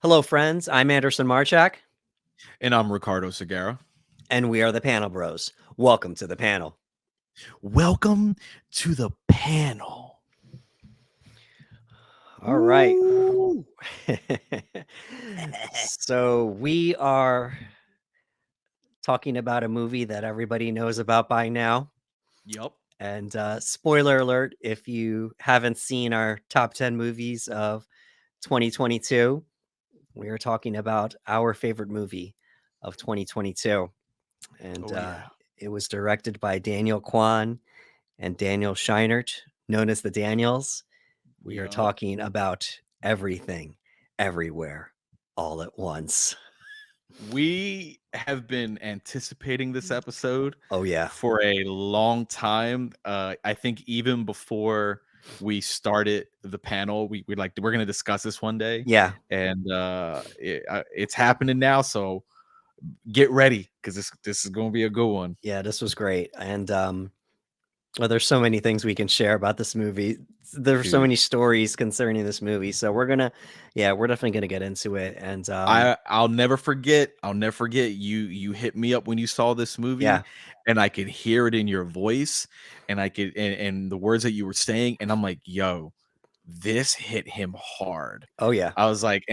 Hello, friends. I'm Anderson Marchak, And I'm Ricardo Segura. and we are the Panel Bros. Welcome to the panel. Welcome to the panel. All right. Woo! So, we are talking about a movie that everybody knows about by now. Yep. And spoiler alert if you haven't seen our top 10 movies of 2022, we are talking about our favorite movie of 2022. And Oh yeah. it was directed by Daniel Kwan and Daniel Scheinert, known as the Daniels. We are Yep. talking about everything, everywhere, all at once. We have been anticipating this episode Oh, yeah. for a long time. I think even before we started the panel, we're gonna discuss this one day, Yeah. and it's happening now. So get ready because this is gonna be a good one. Yeah. This was great. And well, there's so many things we can share about this movie. There's so Dude. many stories concerning this movie. So we're definitely gonna get into it. And I'll never forget. I'll never forget you hit me up when you saw this movie, yeah. and I could hear it in your voice, and I could and the words that you were saying, and I'm like, yo, this hit him hard. Oh, yeah. I was like,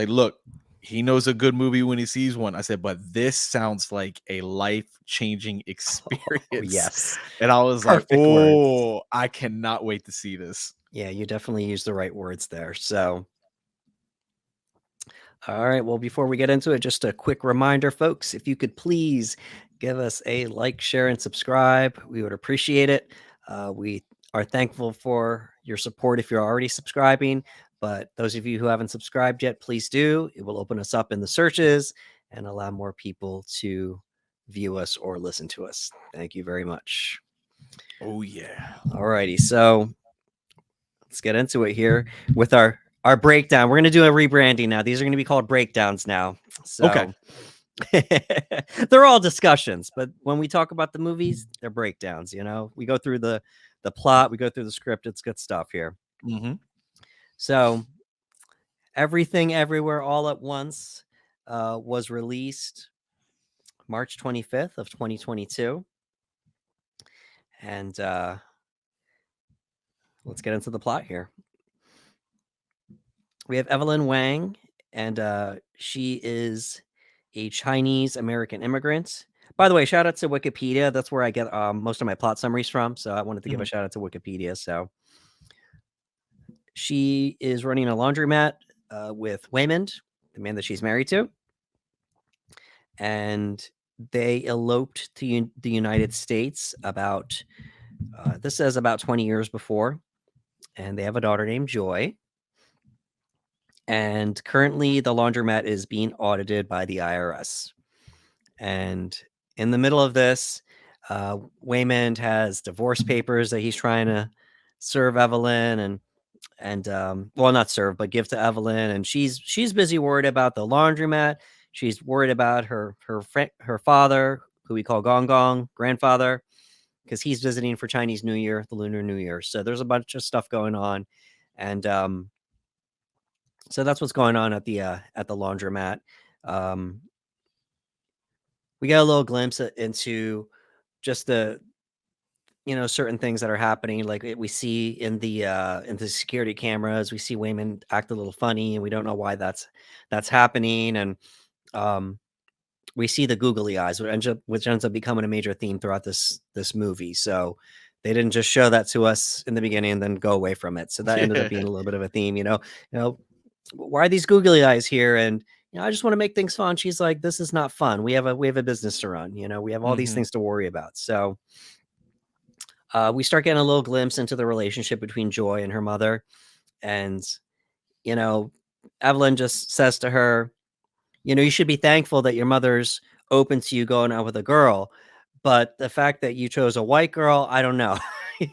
look, he knows a good movie when he sees one. I said, but this sounds like a life-changing Oh, experience. yes. And I was like, Perfect words. oh, I cannot wait to see this. Yeah, you definitely used the right words there. So all right. Well, before we get into it, just a quick reminder, folks, if you could please give us a like, share, and subscribe, we would appreciate it. We are thankful for your support if you're already subscribing. But those of you who haven't subscribed yet, please do. It will open us up in the searches and allow more people to view us or listen to us. Thank you very much. Oh yeah. All righty. So let's get into it here with our breakdown. We're going to do a rebranding now. These are going to be called breakdowns now. Okay. So they're all discussions, but when we talk about the movies, they're breakdowns, We go through the plot, we go through the script. It's good stuff here. Mm-hmm. So, Everything Everywhere All at Once was released March 25th of 2022. And let's get into the plot here. We have Evelyn Wang, and she is a Chinese American immigrant. By the way, shout out to Wikipedia. That's where I get most of my plot summaries from. So I wanted to give a Mm-hmm. shout out to Wikipedia. So she is running a laundromat with Waymond, the man that she's married to, and they eloped to the United States about this says about 20 years before, and they have a daughter named Joy. And currently, the laundromat is being audited by the IRS. And in the middle of this, Waymond has divorce papers that he's trying to serve Evelyn, and well, not serve, but give to Evelyn. And she's busy worried about the laundromat. She's worried about her father, who we call Gong Gong, grandfather, because he's visiting for Chinese New Year, the Lunar New Year. So there's a bunch of stuff going on, and so that's what's going on at the laundromat. Um, we get a little glimpse into just the certain things that are happening, like we see in the security cameras. We see Wayman act a little funny, and we don't know why that's happening. And um we see the googly eyes, which ends up becoming a major theme throughout this movie. So they didn't just show that to us in the beginning and then go away from it. So that ended up being Yeah. a little bit of a theme. Why are these googly eyes here? And I just want to make things fun. She's like, this is not fun. We have a business to run. We have all these Mm-hmm. things to worry about. So we start getting a little glimpse into the relationship between Joy and her mother. And, you know, Evelyn just says to her, you should be thankful that your mother's open to you going out with a girl. But the fact that you chose a white girl, I don't know.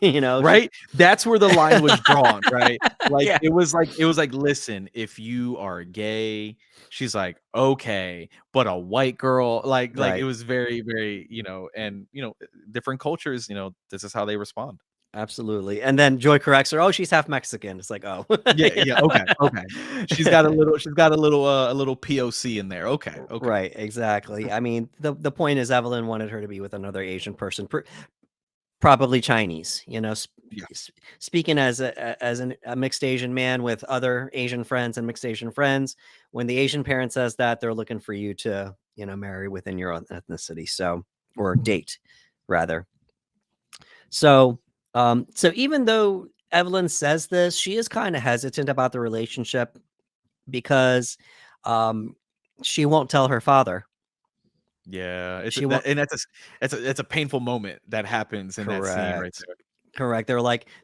She, Right? That's where the line was drawn, right? Like yeah, it was like, listen, if you are gay, she's like, okay, but a white girl, like it right. was very, very, and different cultures, this is how they respond. Absolutely. And then Joy corrects her, "Oh, she's half Mexican." It's like, "Oh." Yeah, You yeah, know? okay. She's got a little POC in there. Okay, okay. Right, exactly. I mean, the point is Evelyn wanted her to be with another Asian person, probably Chinese, you know, Yeah. speaking as a mixed Asian man with other Asian friends and mixed Asian friends, when the Asian parent says that, they're looking for you to, you know, marry within your own ethnicity, so or date rather. So, so even though Evelyn says this, she is kind of hesitant about the relationship because um, she won't tell her father. Yeah, it's She won't. that and that's a painful moment that happens in that scene right Correct. there. Correct.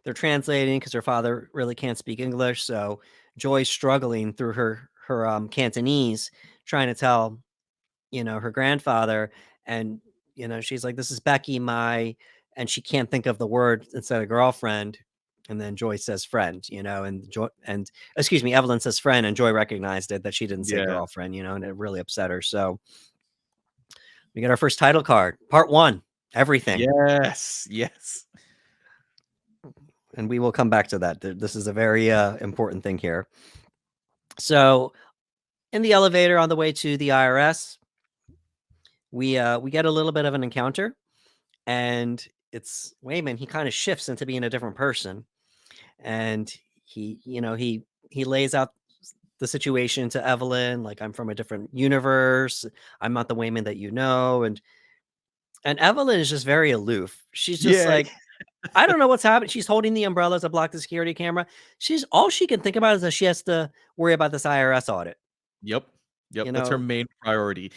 They're translating because her father really can't speak English. So Joy's struggling through her Cantonese, trying to tell, you know, her grandfather, and you know, she's like, "This is Becky, my," and she can't think of the word instead of girlfriend. And then Joy says friend, you know, and Joy and excuse me, Evelyn says friend, and Joy recognized it that she didn't say Yeah. girlfriend, you know, and it really upset her. So we get our first title card, part one, everything. Yes, yes. And we will come back to that. This is a very important thing here. So in the elevator on the way to the IRS, we get a little bit of an encounter, and it's Wayman. He kind of shifts into being a different person, and he, you know, he lays out the situation to Evelyn, like, I'm from a different universe. I'm not the Wayman that you know, and Evelyn is just very aloof. She's just Yeah. like, I don't know what's happening. She's holding the umbrella to block the security camera. She's all she can think about is that she has to worry about this IRS audit. Yep. Yep, You that's her know, main priority.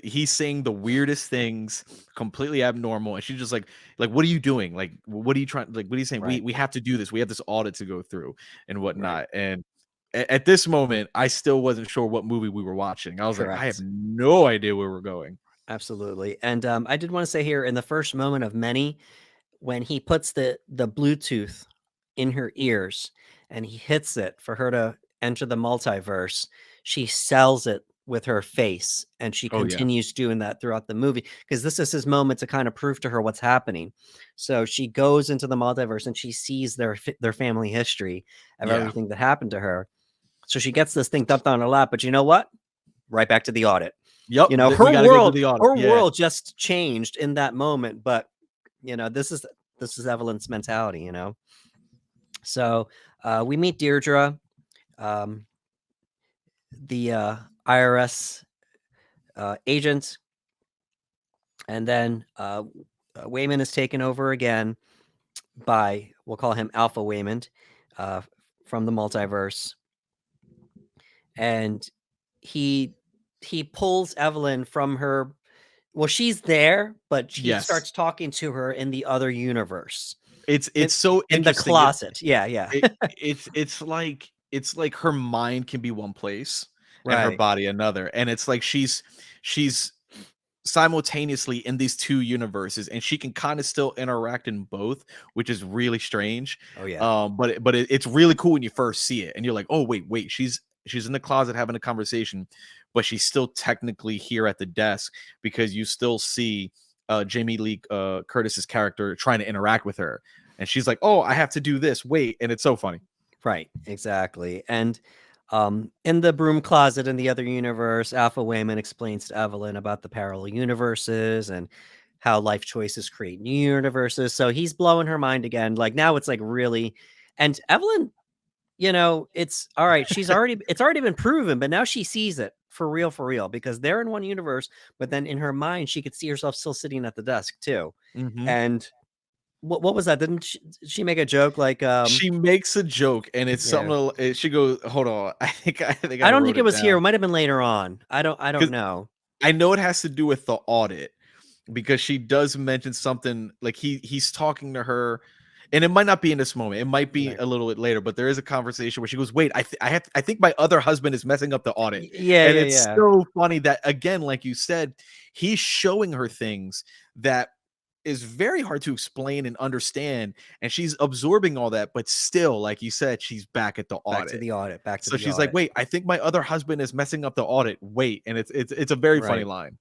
He's saying the weirdest things, completely abnormal, and she's just like, "What are you doing? Like, what are you trying? Like, what are you saying? We right, we have to do this. We have this audit to go through and right, whatnot." And at this moment, I still wasn't sure what movie we were watching. I was like, "I have correct, no idea where we're going." absolutely. And I did want to say here, in the first moment of many, when he puts the Bluetooth in her ears and he hits it for her to enter the multiverse, she sells it with her face, and she Oh yeah, continues doing that throughout the movie because this is his moment to kind of prove to her what's happening. So she goes into the multiverse and she sees their family history of yeah. everything that happened to her. So she gets this thing dumped on her lap, but you know what? Right back to the audit. Yep. You know, We got to go to the audit. her Yeah. world just changed in that moment, but you know, this is Evelyn's mentality, you know. So we meet Deirdre, um, the IRS agent, and then Wayman is taken over again by, we'll call him Alpha Wayman, uh, from the multiverse, and he he pulls Evelyn from her. Well, she's there, but he Yes. starts talking to her in the other universe, It's in it's so in the interesting. closet. Yeah, yeah, It's like her mind can be one place and her right, body another, and it's like she's simultaneously in these two universes, and she can kind of still interact in both, which is really strange. oh yeah, It's really cool when you first see it, and you're like, oh wait, she's in the closet having a conversation, but she's still technically here at the desk because you still see Jamie Lee Curtis's character trying to interact with her, and she's like, oh, I have to do this. Wait, and it's so funny. right, exactly. And in the broom closet in the other universe, Alpha Wayman explains to Evelyn about the parallel universes and how life choices create new universes. So he's blowing her mind again. Like now it's like really, and Evelyn, you know, it's all right. It's already been proven, but now she sees it for real, because they're in one universe, but then in her mind, she could see herself still sitting at the desk too. Hmm. And what was that? Didn't she make a joke like, She makes a joke, and it's yeah, something. She goes, "Hold on, I think I I don't think wrote it it was here. down It might have been later on. I don't because know. I know it has to do with the audit because she does mention something like he's talking to her, and it might not be in this moment. It might be Right. a little bit later, but there is a conversation where she goes, "Wait, I think my other husband is messing up the audit," Yeah, and yeah, it's yeah. so funny that again, like you said, he's showing her things that is very hard to explain and understand, and she's absorbing all that, but still, like you said, she's back at the Back to audit. the audit. Back to So the she's like, audit. "Wait, I think my other husband is messing up the audit. Wait," and it's a very funny Right. line.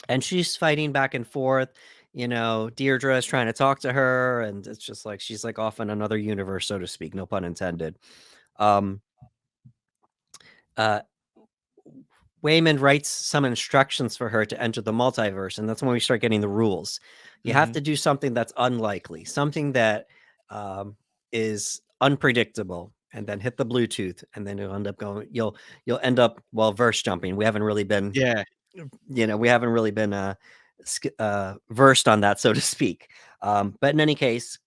And she's fighting back and forth. Deirdre is trying to talk to her, and it's just like she's like off in another universe, so to speak, no pun intended. Um, uh, Waymond writes some instructions for her to enter the multiverse, and that's when we start getting the rules. You have Mhm. to do something that's unlikely, something that um, is unpredictable, and then hit the Bluetooth, and then you'll end up verse jumping. We haven't really been, Yeah. versed on that, so to speak. But in any case,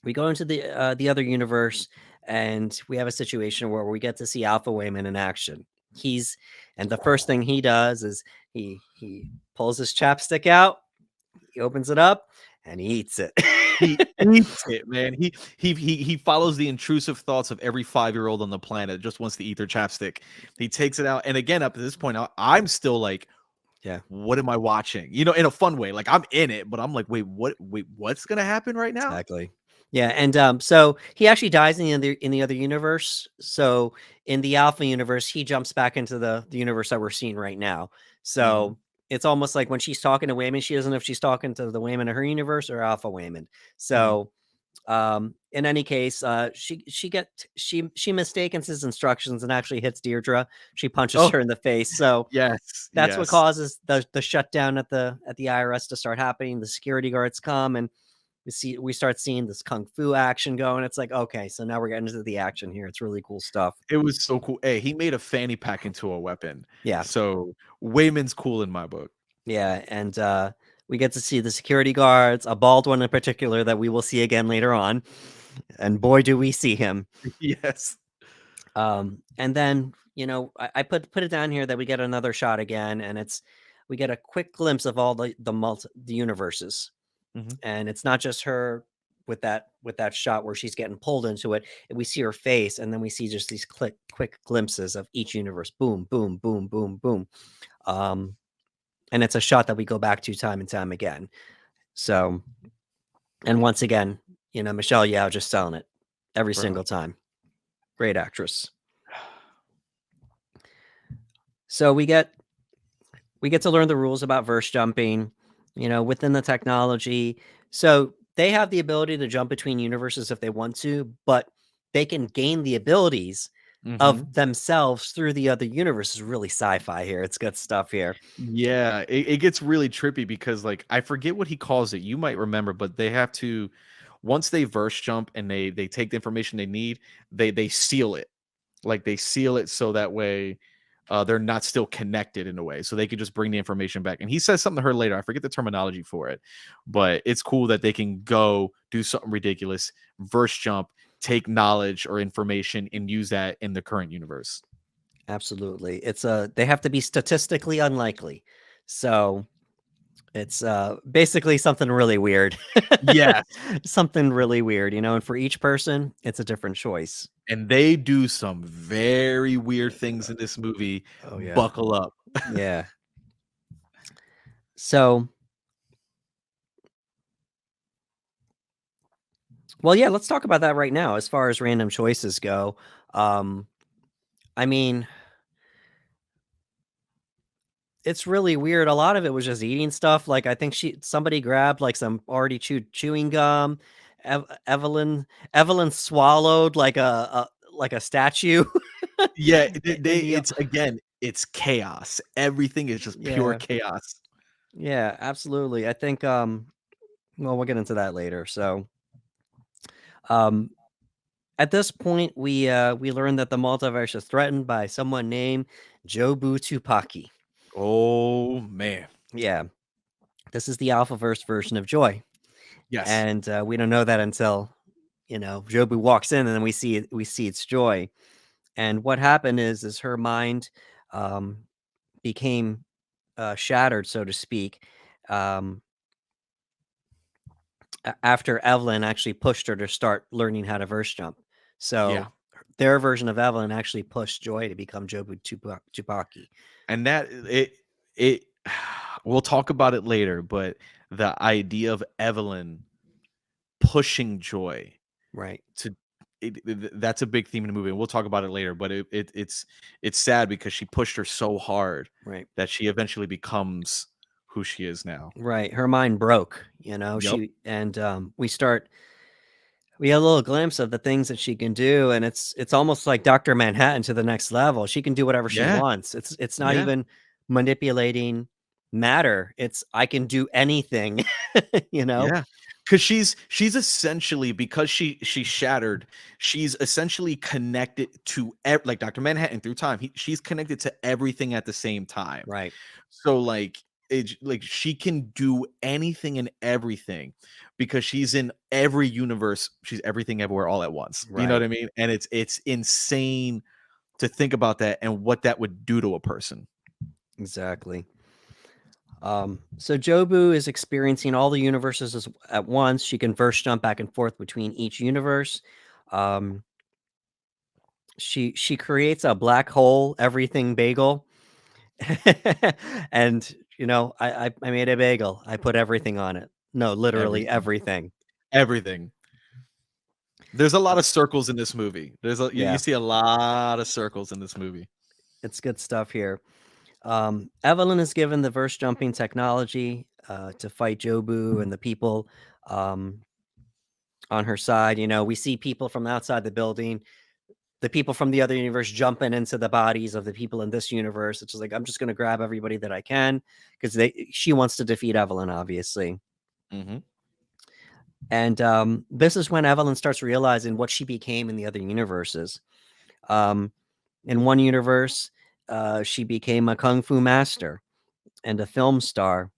we go into the other universe, and we have a situation where we get to see Alpha Wayman in action. And the first thing he does is he pulls his chapstick out, he opens it up, and he eats it. He eats it, man. He follows the intrusive thoughts of every 5-year-old on the planet that just wants to eat their chapstick. He takes it out, and again, up to this point, I'm still like, Yeah, what am I watching? In a fun way. Like, I'm in it, but I'm like, wait, what? Wait, what's gonna happen right now? exactly. Yeah, and so he actually dies in the other universe. So in the Alpha universe, he jumps back into the universe that we're seeing right now. Mhm. So it's almost like when she's talking to Wayman, she doesn't know if she's talking to the Wayman of her universe or Alpha Wayman. Mhm. So in any case, she mistakes his instructions and actually hits Deirdre. She punches Oh, her in the face. So yes, that's what yes. causes the shutdown at the IRS to start happening. The security guards come, and we start seeing this kung fu action going. It's like, okay, so now we're getting into the action here. It's really cool stuff. It was so cool. Hey, he made a fanny pack into a weapon. Yeah. So Wayman's cool in my book. Yeah, and we get to see the security guards, a bald one in particular that we will see again later on, and boy, do we see him. Yes. And then I put it down here that we get another shot again, and we get a quick glimpse of all the universes, Mhm. and it's not just her with that shot where she's getting pulled into it. We see her face, and then we see just these quick glimpses of each universe. Boom, boom, boom, boom, boom. Um, and it's a shot that we go back to time and time again. So, and once again, Michelle Yeoh just selling it every Bro. single time. Great actress. So we get to learn the rules about verse jumping, within the technology. So they have the ability to jump between universes if they want to, but they can gain the abilities Mhm. of themselves through the other universes. Really sci-fi here. It's good stuff here. Yeah, it gets really trippy because, like, I forget what he calls it. You might remember, but they have to once they verse jump and they take the information they need, they seal it. Like, they seal it so that way, they're not still connected in a way, so they could just bring the information back, and he says something to her later, I forget the terminology for it, but it's cool that they can go do something ridiculous, verse jump, take knowledge or information, and use that in the current universe. Absolutely. They have to be statistically unlikely. So it's basically something really weird. Yes, Something really weird, and for each person, it's a different choice. and they do some very weird things in this movie. Oh yeah. Buckle up. Yeah. So, well, yeah, let's talk about that right now as far as random choices go. Um, I mean, it's really weird. A lot of it was just eating stuff. Like I think somebody grabbed like some already chewing gum. Evelyn swallowed like a statue. Yeah, in the it's again, it's chaos. Everything is just pure Yeah, chaos. yeah, absolutely. I think well, we'll get into that later. So um at this point we learn that the multiverse is threatened by someone named Jobu Tupaki. Oh, man. Yeah, this is the Alphaverse version of Joy. Yes. And we don't know that until Jobu walks in, and then we see it's Joy. And what happened is her mind um, became shattered, so to speak, um, after Evelyn actually pushed her to start learning how to verse jump. Yeah. So their version of Evelyn actually pushed Joy to become Jobu Tupaki. And that it we'll talk about it later, but the idea of Evelyn pushing Joy Right, to that's a big theme in the movie, and we'll talk about it later, but it's sad because she pushed her so hard right. that she eventually becomes who she is now. Right. Her mind broke, Yep. we get a little glimpse of the things that she can do, and it's almost like Dr. Manhattan to the next level. She can do whatever she Yeah. wants. It's not Yeah. even manipulating matter. It's I can do anything, you know? Yeah. Because she's essentially, because she shattered, she's essentially connected to like Dr. Manhattan through time. She's connected to everything at the same time. Right. So like like she can do anything and everything because she's in every universe. She's everything everywhere all at once. You know what Right. I mean? And it's insane to think about that and what that would do to a person. Exactly. So Jobu is experiencing all the universes at once. She can verse jump back and forth between each universe. Um, she creates a black hole everything bagel, and I made a bagel. I put everything on it. No, literally Everything. everything. Everything. There's a lot Uh, of circles in this movie. You yeah, see a lot of circles in this movie. it's good stuff here. Evelyn is given the verse jumping technology to fight Jobu and the people um, on her side. We see people from outside the building, the people from the other universe jumping into the bodies of the people in this universe. It's just like I'm just going to grab everybody that I can because she wants to defeat Evelyn, obviously. Mhm. And this is when Evelyn starts realizing what she became in the other universes. Um, in one universe, she became a kung fu master and a film star,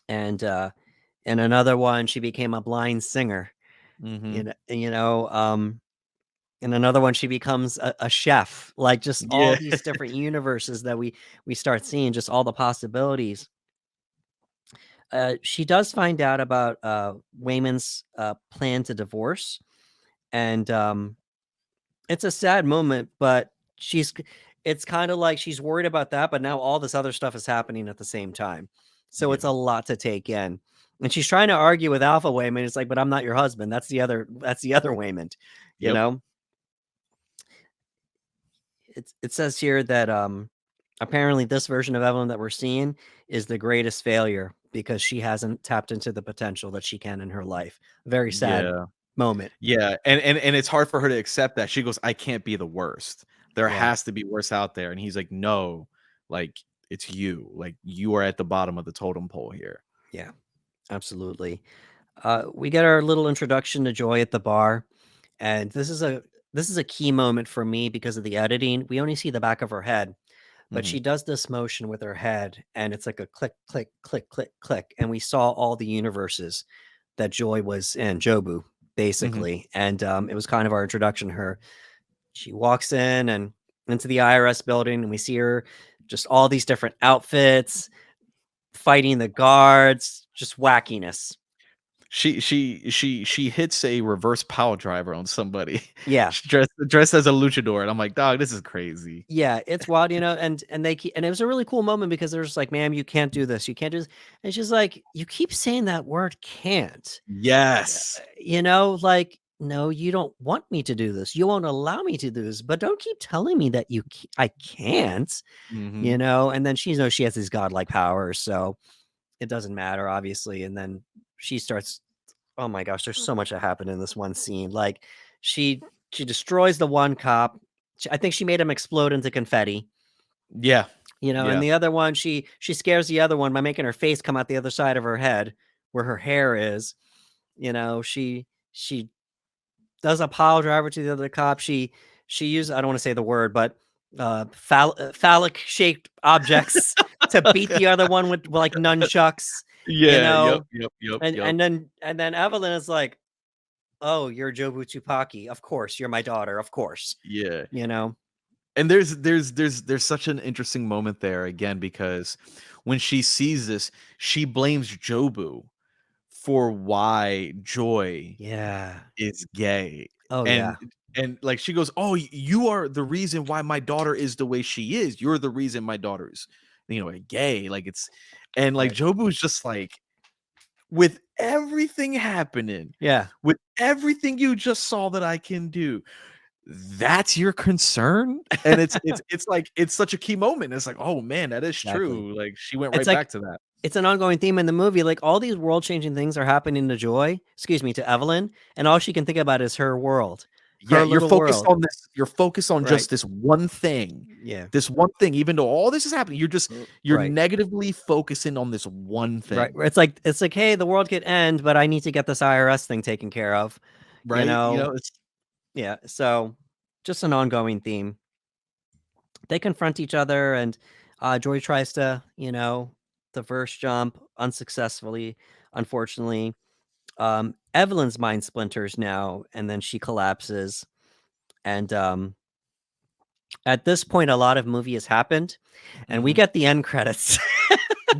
and in another one, she became a blind singer. Mhm. You know, in another one, she becomes a chef. Like just all Yeah. these different universes that we start seeing, just all the possibilities. She does find out about Wayman's plan to divorce, and it's a sad moment, but it's kind of like she's worried about that, but now all this other stuff is happening at the same time. So it's Yeah. a lot to take in. And she's trying to argue with Alpha Wayman. It's like, but I'm not your husband. That's the other Wayman, you Yep. know? It says here that apparently this version of Evelyn that we're seeing is the greatest failure because she hasn't tapped into the potential that she can in her life. Very sad Yeah. moment. Yeah, and it's hard for her to accept that. She goes, "I can't be the worst. There Yeah. has to be worse out there." And he's like, "No, like it's you. Like you are at the bottom of the totem pole here." Yeah. Absolutely. We get our little introduction to Joy at the bar, and this is a key moment for me because of the editing. We only see the back of her head, but Mhm. she does this motion with her head, and it's like a click, click, click, click, click, and we saw all the universes that Joy was in, Jobu, Mhm. basically, and it was kind of our introduction to her. She walks in and into the IRS building, and we see her just all these different outfits, fighting the guards, just wackiness. She hits a reverse power driver on somebody. Yeah. She's dressed as a luchador, and I'm like, "Dog, this is crazy." Yeah, it's wild, and it was a really cool moment because they're just like, "Ma'am, you can't do this. You can't do this." And she's like, "You keep saying that word can't." Yes. Like, "No, you don't want me to do this. You won't allow me to do this, but don't keep telling me that I can't." Mhm. And then she knows she has these godlike powers, so it doesn't matter, obviously. And then she starts, oh my gosh, there's so much that happened in this one scene. Like she she destroys the one cop. I think she made him explode into confetti. Yeah. And Yeah. the other one, she scares the other one by making her face come out the other side of her head where her hair is. She does a pile driver to the other cop. She used, I don't want to say the word, but phallic shaped objects to beat the other one with like nunchucks, you Yeah, yep, know. yep, yep, And yep. and then and then Evelyn is like, "Oh, you're Jobu Tupaki. Of course, you're my daughter. Of course." Yeah. You know? And there's such an interesting moment there again because when she sees this, she blames Jobu for why Joy Yeah. is gay. Oh, And yeah. like she goes, "Oh, you are the reason why my daughter is the way she is. You're the reason my daughter's, gay." Like it's and like Right. Jobu's just like with everything happening, Yeah. with everything you just saw that I can do, that's your concern? And it's like it's such a key moment. It's like, "Oh man, that is Exactly. true." Like she went It's right like back to that. it's an ongoing theme in the movie. Like all these world changing things are happening to Evelyn, and all she can think about is her world, Yeah, her you're little focused world. on this. You're focused on Right. just this one thing. Yeah. This one thing, even though all this is happening, you're Right. negatively focusing on this one Right. thing. It's like, hey, the world could end, but I need to get this IRS thing taken care of. Right? It's Yeah. So just an ongoing theme. They confront each other, and Joy tries to, the first jump unsuccessfully, unfortunately. Evelyn's mind splinters now, and then she collapses. And at this point, a lot of movie has happened, and we Mhm. get the end credits.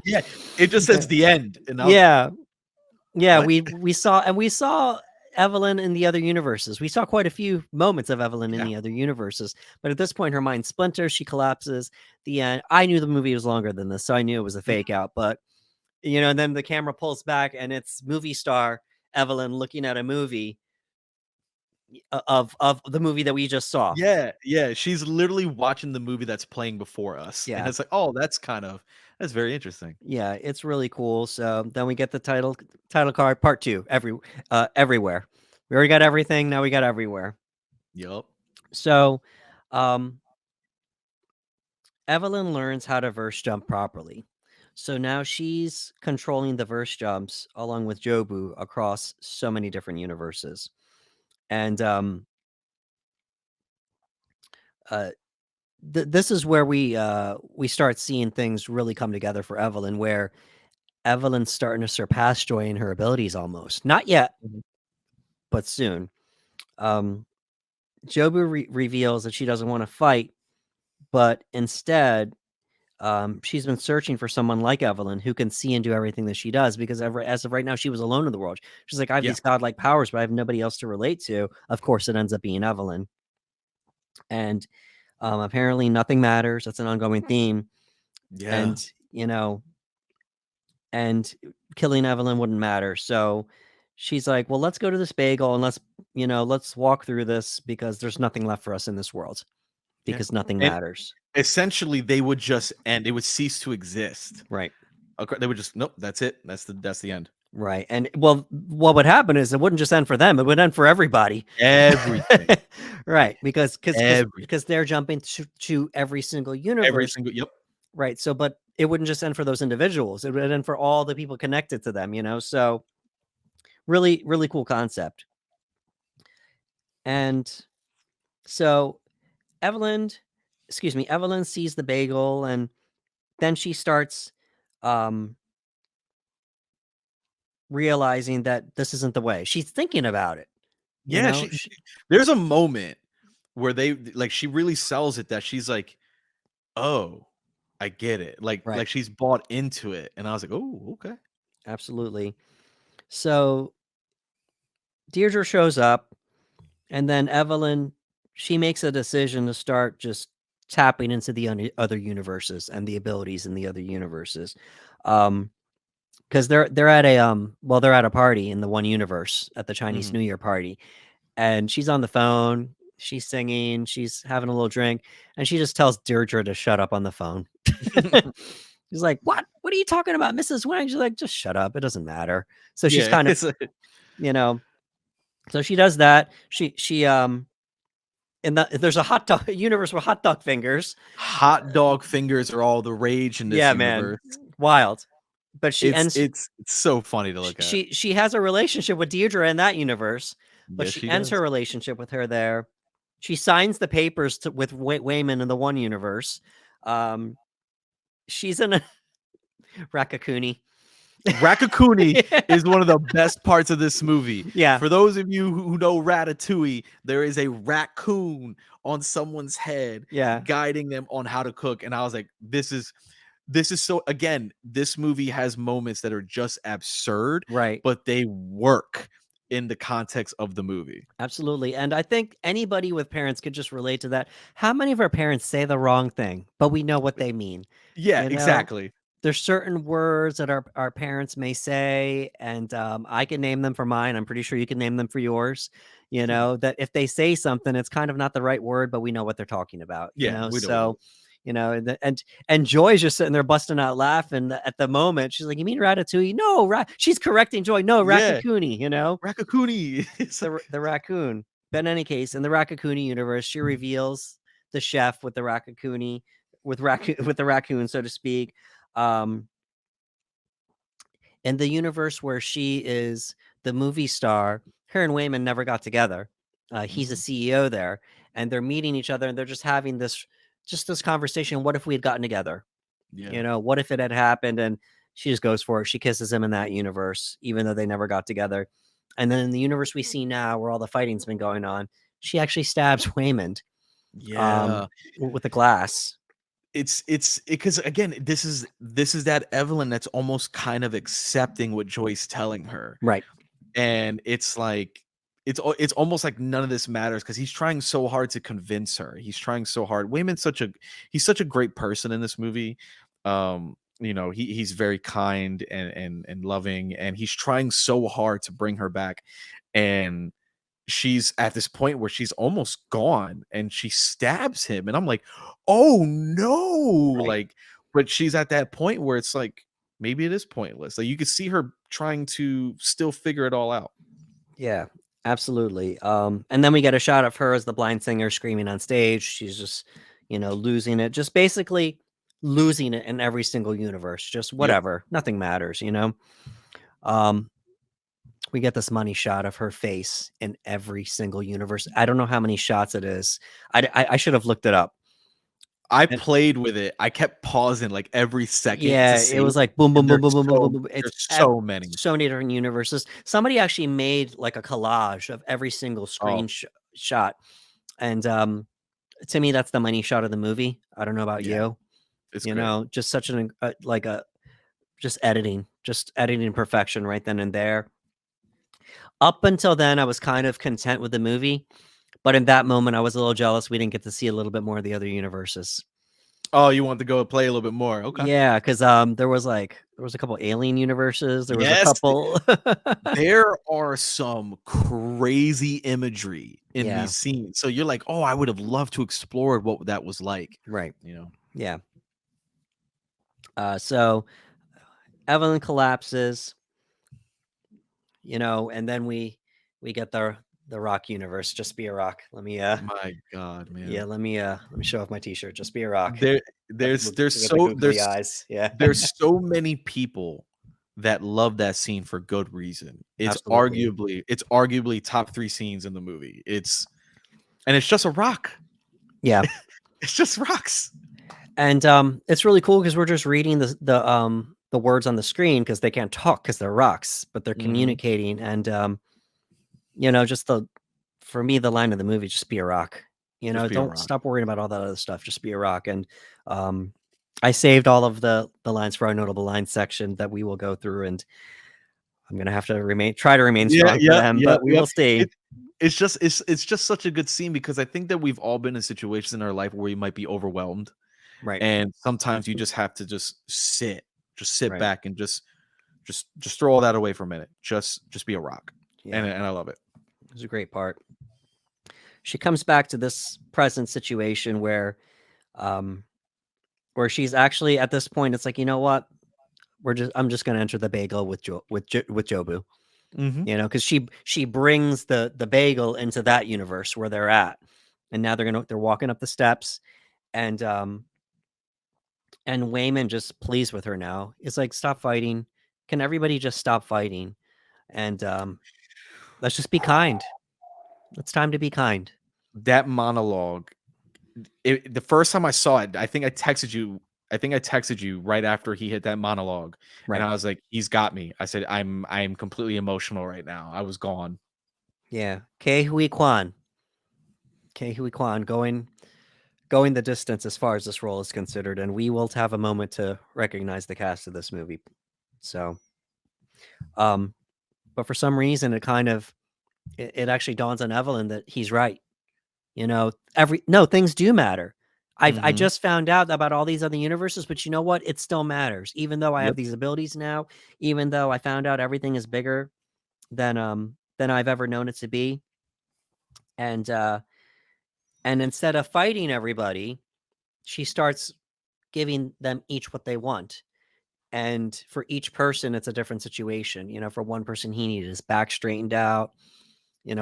Yeah, it just says the end, and I was Yeah, yeah. what? We saw Evelyn in the other universes. We saw quite a few moments of Evelyn in Yeah. the other universes, but at this point, her mind splinters. She collapses. The end. I knew the movie was longer than this, so I knew it was a fake out. But and then the camera pulls back, and it's movie star Evelyn looking at a movie of the movie that we just saw. Yeah, yeah, she's literally watching the movie that's playing before us, and Yeah. it's like, "Oh, that's very interesting." Yeah, it's really cool. So then we get the title card part 2 everywhere. We already got everything, now we got everywhere. Yup. So Evelyn learns how to verse jump properly. So now she's controlling the verse jumps along with Jobu across so many different universes. And uh this is where we start seeing things really come together for Evelyn, where Evelyn's starting to surpass Joy in her abilities almost. Not yet, Mhm. but soon. Um, Jobu reveals that she doesn't want to fight, but instead, she's been searching for someone like Evelyn who can see and do everything that she does. Because as of right now, she was alone in the world. She's like, I have Yeah. these godlike powers, but I have nobody else to relate to. Of course, it ends up being Evelyn, and apparently, nothing matters. That's an ongoing theme, Yeah. and and killing Evelyn wouldn't matter. So she's like, well, let's go to this bagel and let's walk through this because there's nothing left for us in this world Yeah. because nothing And matters. essentially, they would just end. It would cease to exist. Right. Okay, they would just nope. That's it. That's the end. Right. And well, what would happen is it wouldn't just end for them, it would end for everybody. Everything. Right. Because Every they're jumping to every single every universe. single yep. Right. So, but it wouldn't just end for those individuals. It would end for all the people connected to them, So really, really cool concept. And so Evelyn Evelyn sees the bagel, and then she starts um realizing that this isn't the way. She's thinking about it, you Yeah, know? there's a moment where they like she really sells it that she's like, "Oh, I get it." Like Right. she's bought into it, and I was like, "Oh, okay." Absolutely. So Deirdre shows up, and then Evelyn, she makes a decision to start just tapping into the other universes and the abilities in the other universes. Because they're at they're at a party in the one universe at the Chinese Mhm. New Year party, and she's on the phone, she's singing, she's having a little drink, and she just tells Deirdre to shut up on the phone. He's like, "What? What are you talking about, Mrs. Wang?" She's like, "Just shut up. It doesn't matter." So she's Yeah, kind of, it's a you know, so she does that. She in there's a hot dog universe with hot dog fingers. hot dog fingers are all the rage in this Yeah, man, universe. wild. But she It's ends. it's it's so funny to look at. She has a relationship with Deirdre in that universe, but Yes, she she ends her does. relationship with her there. She signs the papers with Wayman in the one universe. Um, she's in a Rakakuni. Raccacoonie is one of the best parts of this movie. Yeah, For those of you who know Ratatouille, there is a raccoon on someone's head yeah, guiding them on how to cook, and I was like, this is so again, this movie has moments that are just absurd, right. but they work in the context of the movie. Absolutely. And I think anybody with parents could just relate to that. How many of our parents say the wrong thing, but we know what they mean? Yeah, You know, exactly. there's certain words that our parents may say, and I can name them for mine. I'm pretty sure you can name them for yours. That if they say something, it's kind of not the right word, but we know what they're talking about. Yeah, we know what it So is. And Joy's just sitting there busting out laughing at the moment. She's like, "You mean Ratatouille? No, she's correcting Joy. No, Yeah, Raccacoonie, Raccacoonie. the raccoon." But in any case, in the Raccacoonie universe, she reveals the chef with the Raccacoonie, with the raccoon, so to speak. In the universe where she is the movie star, her and Wayman never got together. He's a CEO there, and they're meeting each other, and they're just having this conversation. What if we had gotten together? Yeah. What if it had happened? And she just goes for it. She kisses him in that universe, even though they never got together. And then in the universe we see now, where all the fighting's been going on, she actually stabs Waymond Yeah. with a glass. It's because again, this is that Evelyn that's almost kind of accepting what Joy's telling her. Right. And it's like it's almost like none of this matters because he's trying so hard to convince her. He's trying so hard. Wayman's he's such a great person in this movie. He's very kind and loving, and he's trying so hard to bring her back. And she's at this point where she's almost gone, and she stabs him, and I'm like, oh no, Right. like, but she's at that point where it's like maybe it is pointless. Like you could see her trying to still figure it all out. Yeah, absolutely. And then we get a shot of her as the blind singer screaming on stage. She's just, losing it, just basically losing it in every single universe, just whatever, nothing matters, we get this money shot of her face in every single universe. I don't know how many shots it is. I should have looked it up. I played with it. I kept pausing like every second. Yeah, it was like boom, boom, boom, boom, boom, boom, boom, boom. There's It's so many. so many different universes. Somebody actually made like a collage of every single screen shot, and to me, that's the money shot of the movie. I don't know about you. It's Just such an just editing perfection right then and there. Up until then, I was kind of content with the movie, but in that moment, I was a little jealous we didn't get to see a little bit more of the other universes. Oh, you want to go play a little bit more? Okay. Yeah, because there was a couple alien universes. There was a couple. There are some crazy imagery in these scenes. So you're like, oh, I would have loved to explore what that was like. Right. Yeah. So Evelyn collapses, and then we get the rock universe. Just be a rock. Let me my God, man. Yeah, let me show off my t-shirt. Just be a rock. There's eyes. Yeah. There's so many people that love that scene for good reason. It's arguably top 3 scenes in the movie. It's just a rock. Yeah. It's just rocks. And it's really cool because we're just reading the words on the screen because they can't talk because they're rocks, but they're communicating. And for me, the line of the movie, just be a rock. Don't stop worrying about all that other stuff. Just be a rock. And I saved all of the lines for our notable lines section that we will go through, and I'm gonna have to try to remain strong for them, but we will see. It's just such a good scene because I think that we've all been in situations in our life where you might be overwhelmed. Right. And sometimes you just have to sit back and just throw all that away for a minute. Just be a rock. Yeah. And I love it. It's a great part. She comes back to this present situation where she's actually at this point, it's like, you know what? I'm just going to enter the bagel with Jobu, because she brings the bagel into that universe where they're at. And now they're walking up the steps, and Wayman just pleads with her now. It's like, stop fighting. Can everybody just stop fighting? And let's just be kind. It's time to be kind. That monologue, the first time I saw it, I think I texted you right after he hit that monologue. Right. And I was like, he's got me. I said, I'm completely emotional right now. I was gone. Yeah. Ke Huy Quan going the distance as far as this role is considered, and we will have a moment to recognize the cast of this movie. So, but for some reason, it actually dawns on Evelyn that he's right. Things do matter. I just found out about all these other universes, but you know what? It still matters. Even though I have these abilities now, even though I found out everything is bigger than I've ever known it to be. And instead of fighting everybody, she starts giving them each what they want. And for each person, it's a different situation. For one person, he needed his back straightened out.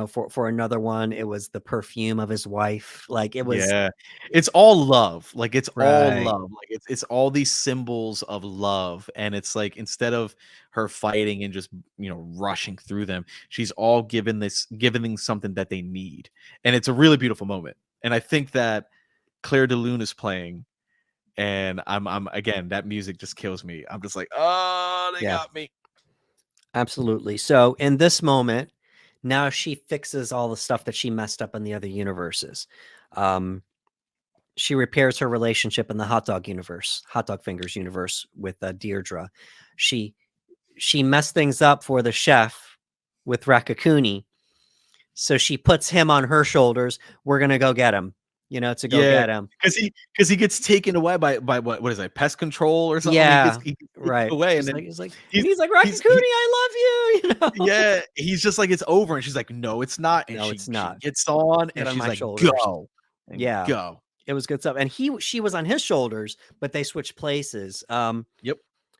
For another one, it was the perfume of his wife. Like it was Yeah. It's all love. Like, it's all right. love. Like, it's all these symbols of love, and it's like, instead of her fighting and just, rushing through them, she's all giving something that they need, and it's a really beautiful moment, and I think that Claire de Lune is playing, and I'm again, that music just kills me. I'm just like, "Oh, they Yeah, got me." absolutely. So in this moment, now she fixes all the stuff that she messed up in the other universes. Um, she repairs her relationship in the hot dog universe, hot dog fingers universe with Deirdre. She she messed things up for the chef with Rakakuni. So she puts him on her shoulders. We're gonna go get him, to go Yeah, get him. because he gets taken away by what is that, pest control or something? Yeah, He gets taken right. away, and She's then like, he's like, and he's he's like, he's Rakakuni, he I love you. yeah, he's just like, "It's over," and she's like, "No, it's not," and No, she it's she not. gets on, Get and on she's my like, shoulders. "Go," and Yeah, go. it was good stuff. And she was on his shoulders, but they switched places. Yep.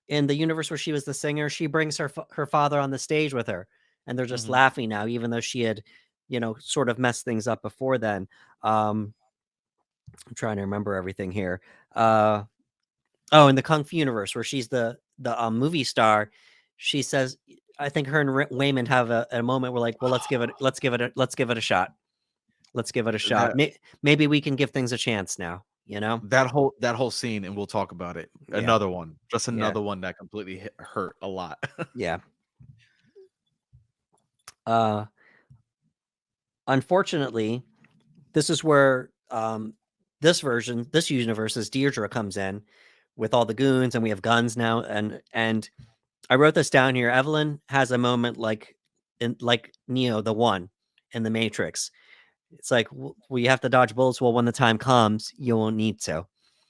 In the universe where she was the singer, she brings her father on the stage with her, and they're just Mhm. laughing now, even though she had, sort of messed things up before then. Um, I'm trying to remember everything here. Uh, oh, in the Kung Fu universe where she's the movie star, she says, I think her and Waymond have a moment where like, well, let's give it a shot. Let's give it a shot. That Maybe we can give things a chance now. You know? that whole scene, and we'll talk about it. Yeah, Another one, just yeah, another one that completely hurt a lot. yeah. Uh, Unfortunately, this is where this universe's Deirdre comes in with all the goons, and we have guns now. And I wrote this down here. Evelyn has a moment like Neo, the one in the Matrix. It's like, we have to dodge bullets. Well, when the time comes, you won't need to.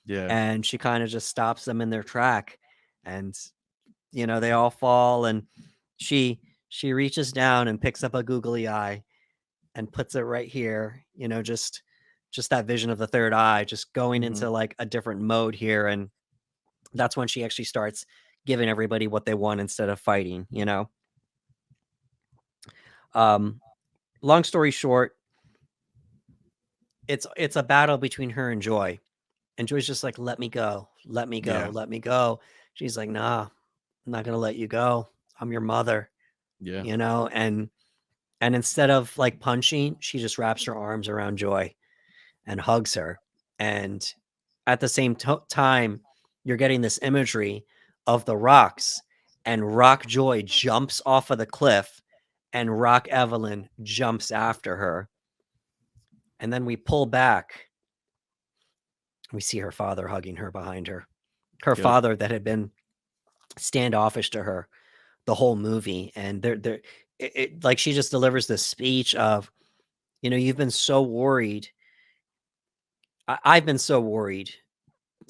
Yeah. And she kind of just stops them in their track, and they all fall, and she she reaches down and picks up a googly eye and puts it right here, just that vision of the third eye just going Mhm. into like a different mode here. And that's when she actually starts giving everybody what they want instead of fighting. um Long story short, it's a battle between her and Joy. And Joy's just like, let me go, let me go, Yeah. let me go. She's like, nah, I'm not gonna let you go. I'm your mother. Yeah. And instead of like punching, she just wraps her arms around Joy and hugs her. And at the same time, you're getting this imagery of the rocks, and Rock Joy jumps off of the cliff, and Rock Evelyn jumps after her. And then we pull back. We see her father hugging her behind her. Her Yep. father that had been standoffish to her the whole movie. And like she just delivers this speech of, you've been so worried. I've been so worried,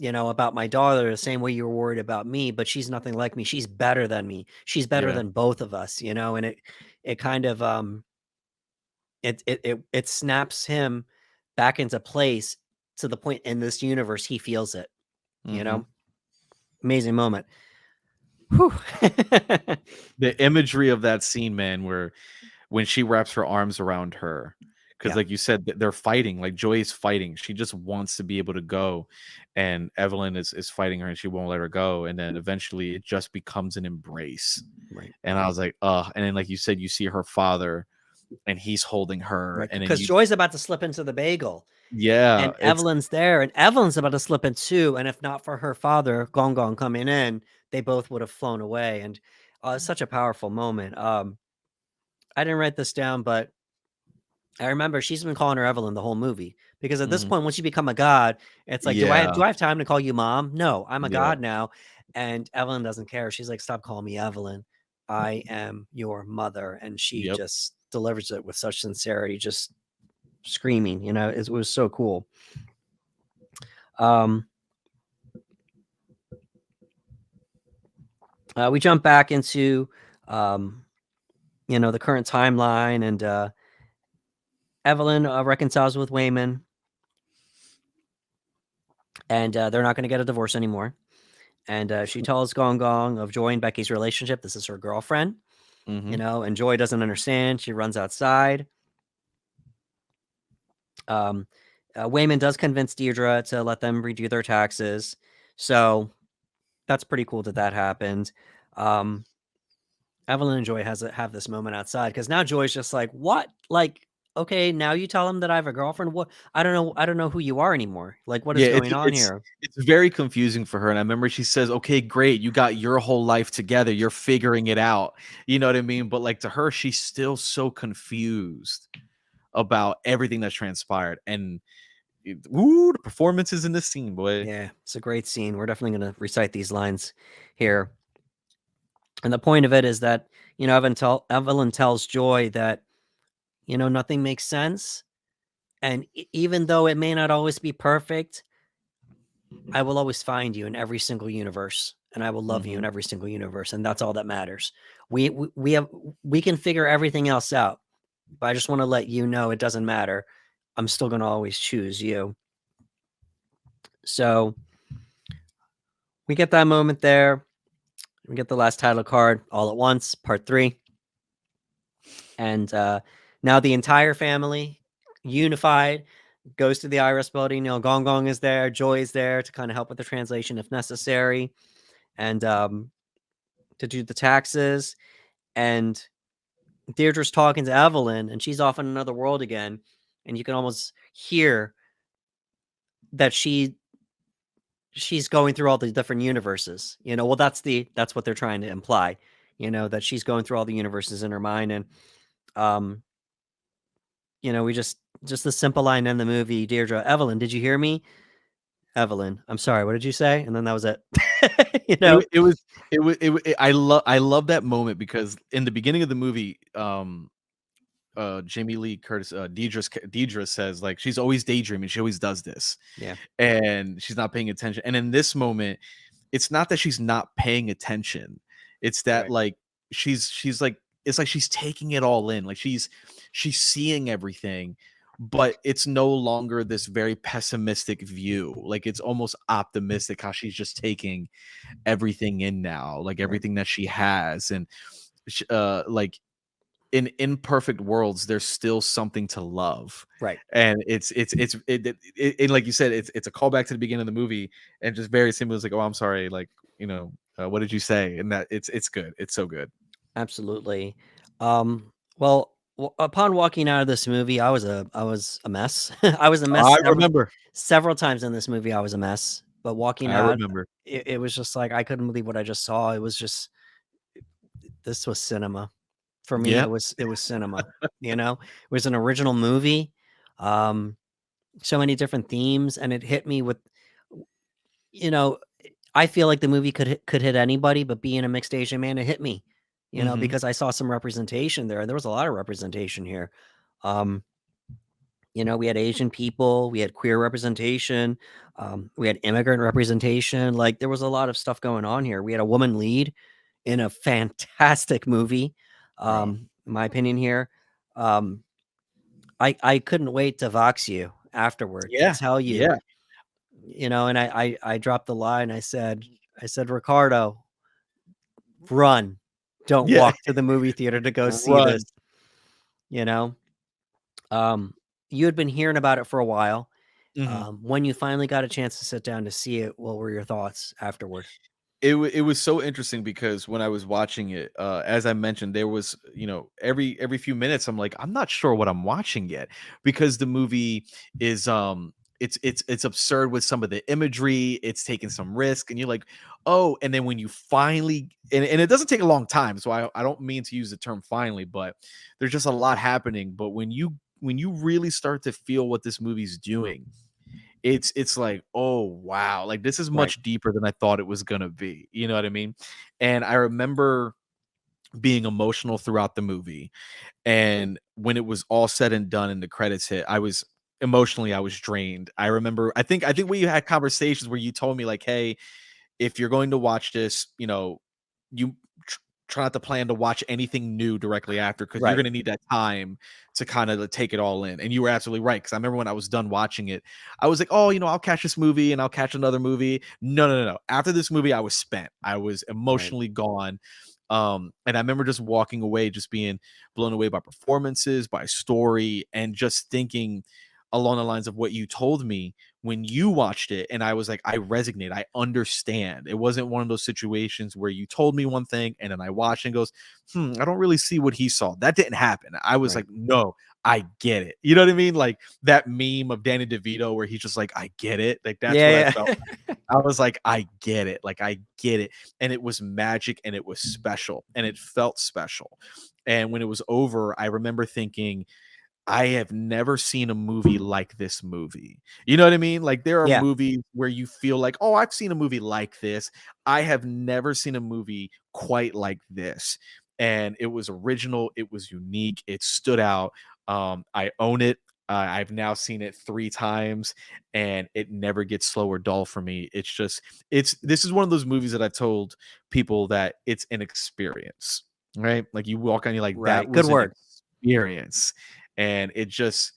about my daughter the same way you were worried about me, but she's nothing like me. She's better than me. She's better Yeah. than both of us. And it kind of it snaps him back into place to the point in this universe he feels it, you Mhm. know? Amazing moment. Whew. The imagery of that scene, man, where when she wraps her arms around her, because Yeah. like you said, they're fighting. Like, Joy is fighting. She just wants to be able to go, and Evelyn is fighting her, and she won't let her go. And then eventually, it just becomes an embrace. Right. And I was like, "Ugh!" And then, like you said, you see her father, and he's holding her, Right. and then Because Joy's about to slip into the bagel, yeah, and it's Evelyn's there, and Evelyn's about to slip in too. And if not for her father, Gong Gong, coming in, they both would have flown away. And it's such a powerful moment. I didn't write this down, but I remember she's been calling her Evelyn the whole movie, because at this mhm. point, once you become a god, it's like, do I Yeah, do I have time to call you mom? No, I'm a yeah, god now. And Evelyn doesn't care. She's like, stop calling me Evelyn. I am your mother. And she yep. just delivers it with such sincerity, just screaming. It was so cool. Um, we jump back into um, the current timeline, and Evelyn reconciles with Wayman, and they're not going to get a divorce anymore. And she tells Gong Gong of Joy and Becky's relationship. This is her girlfriend, Mm-hmm. and Joy doesn't understand. She runs outside. Waymond does convince Deirdre to let them redo their taxes. So that's pretty cool that happened. Evelyn and Joy have this moment outside because now Joy's just like, what? Like, okay, now you tell him that I have a girlfriend. What? I don't know who you are anymore. Like, what is Yeah, going on here? it's very confusing for her. And I remember she says, "Okay, great, you got your whole life together. You're figuring it out." You know what I mean? But like to her, she's still so confused about everything that's transpired. And the performances in this scene, boy. Yeah, it's a great scene. We're definitely going to recite these lines here. And the point of it is that, Evelyn tells Joy that, nothing makes sense. And even though it may not always be perfect, I will always find you in every single universe, and I will love you in every single universe, and that's all that matters. We can figure everything else out, but I just want to let you know it doesn't matter. I'm still going to always choose you. So we get that moment there. We get the last title card all at once, part 3. And now the entire family, unified, goes to the IRS building. Gong Gong is there. Joy is there to kind of help with the translation if necessary. And to do the taxes. And Deirdre's talking to Evelyn, and she's off in another world again. And you can almost hear that she's going through all the different universes. Well, that's what they're trying to imply. That she's going through all the universes in her mind. And we just the simple line in the movie, Deirdre, Evelyn, did you hear me? Evelyn, I'm sorry, what did you say? And then that was it. I love that moment because in the beginning of the movie, Jamie Lee Curtis, Deidre says like she's always daydreaming. She always does this. Yeah. And she's not paying attention. And in this moment, it's not that she's not paying attention. It's that Right. like she's like it's like she's taking it all in. Like she's seeing everything, but it's no longer this very pessimistic view. Like it's almost optimistic how she's just taking everything in now, like everything that she has. And like in imperfect worlds there's still something to love, Right. and like you said, it's a callback to the beginning of the movie, and just very simple. It's like, oh, I'm sorry, like, what did you say? And that it's good, it's so good. Absolutely. Well, upon walking out of this movie, I was a mess. I was a mess I remember. several times in this movie. I was a mess, but walking I out, remember. it was just like I couldn't believe what I just saw. It was just this was cinema for me. Yeah. It was cinema. It was an original movie. So many different themes, and it hit me with, you know, I feel like the movie could hit anybody, but being a mixed Asian man, it hit me, Mhm. because I saw some representation there. There was a lot of representation here. Um, we had Asian people, we had queer representation, we had immigrant representation. Like there was a lot of stuff going on here. We had a woman lead in a fantastic movie. Bro. In my opinion here. I couldn't wait to Vox you afterward to Yeah. tell you, Yeah. and I dropped the line. I said, Ricardo, run. Don't Yeah. walk to the movie theater to go see this. Run. You know, you had been hearing about it for a while. Mhm. When you finally got a chance to sit down to see it, what were your thoughts afterward? It was so interesting because when I was watching it, as I mentioned, there was, every few minutes I'm like, I'm not sure what I'm watching yet, because the movie is it's absurd with some of the imagery, it's taking some risk, and you're like, oh, and then when you finally, and it doesn't take a long time, so I don't mean to use the term finally, but there's just a lot happening. But when you really start to feel what this movie's doing, it's like, oh wow, like this is Right. much deeper than I thought it was gonna be. You know what I mean? And I remember being emotional throughout the movie. And when it was all said and done and the credits hit, I was drained. I remember I think we had conversations where you told me like, hey, if you're going to watch this, you try not to plan to watch anything new directly after, because you're Right. going to need that time to kind of take it all in. And you were absolutely right, because I remember when I was done watching it, I was like, oh, I'll catch this movie and I'll catch another movie. No, no, no, no. After this movie, I was spent. I was Right. emotionally gone. And I remember just walking away, just being blown away by performances, by story, and just thinking along the lines of what you told me when you watched it. And I was like, I resonate, I understand. It wasn't one of those situations where you told me one thing and then I watched and goes, I don't really see what he saw. That didn't happen. I was Right. like, no, I get it. You know what I mean? Like that meme of Danny DeVito where he's just like, I get it. Like that's what I Yeah. felt. Yeah. I was like, I get it. Like, I get it. And it was magic and it was special and it felt special. And when it was over, I remember thinking, I have never seen a movie like this movie. You know what I mean? Like, there are Yeah. movies where you feel like, oh, I've seen a movie like this. I have never seen a movie quite like this. And it was original, it was unique, it stood out. I own it. I've now seen it 3 times, and it never gets slow or dull for me. It's just, this is one of those movies that I've told people that it's an experience, right? Like you walk on, you're like, that Right. Good was an word. experience, and it just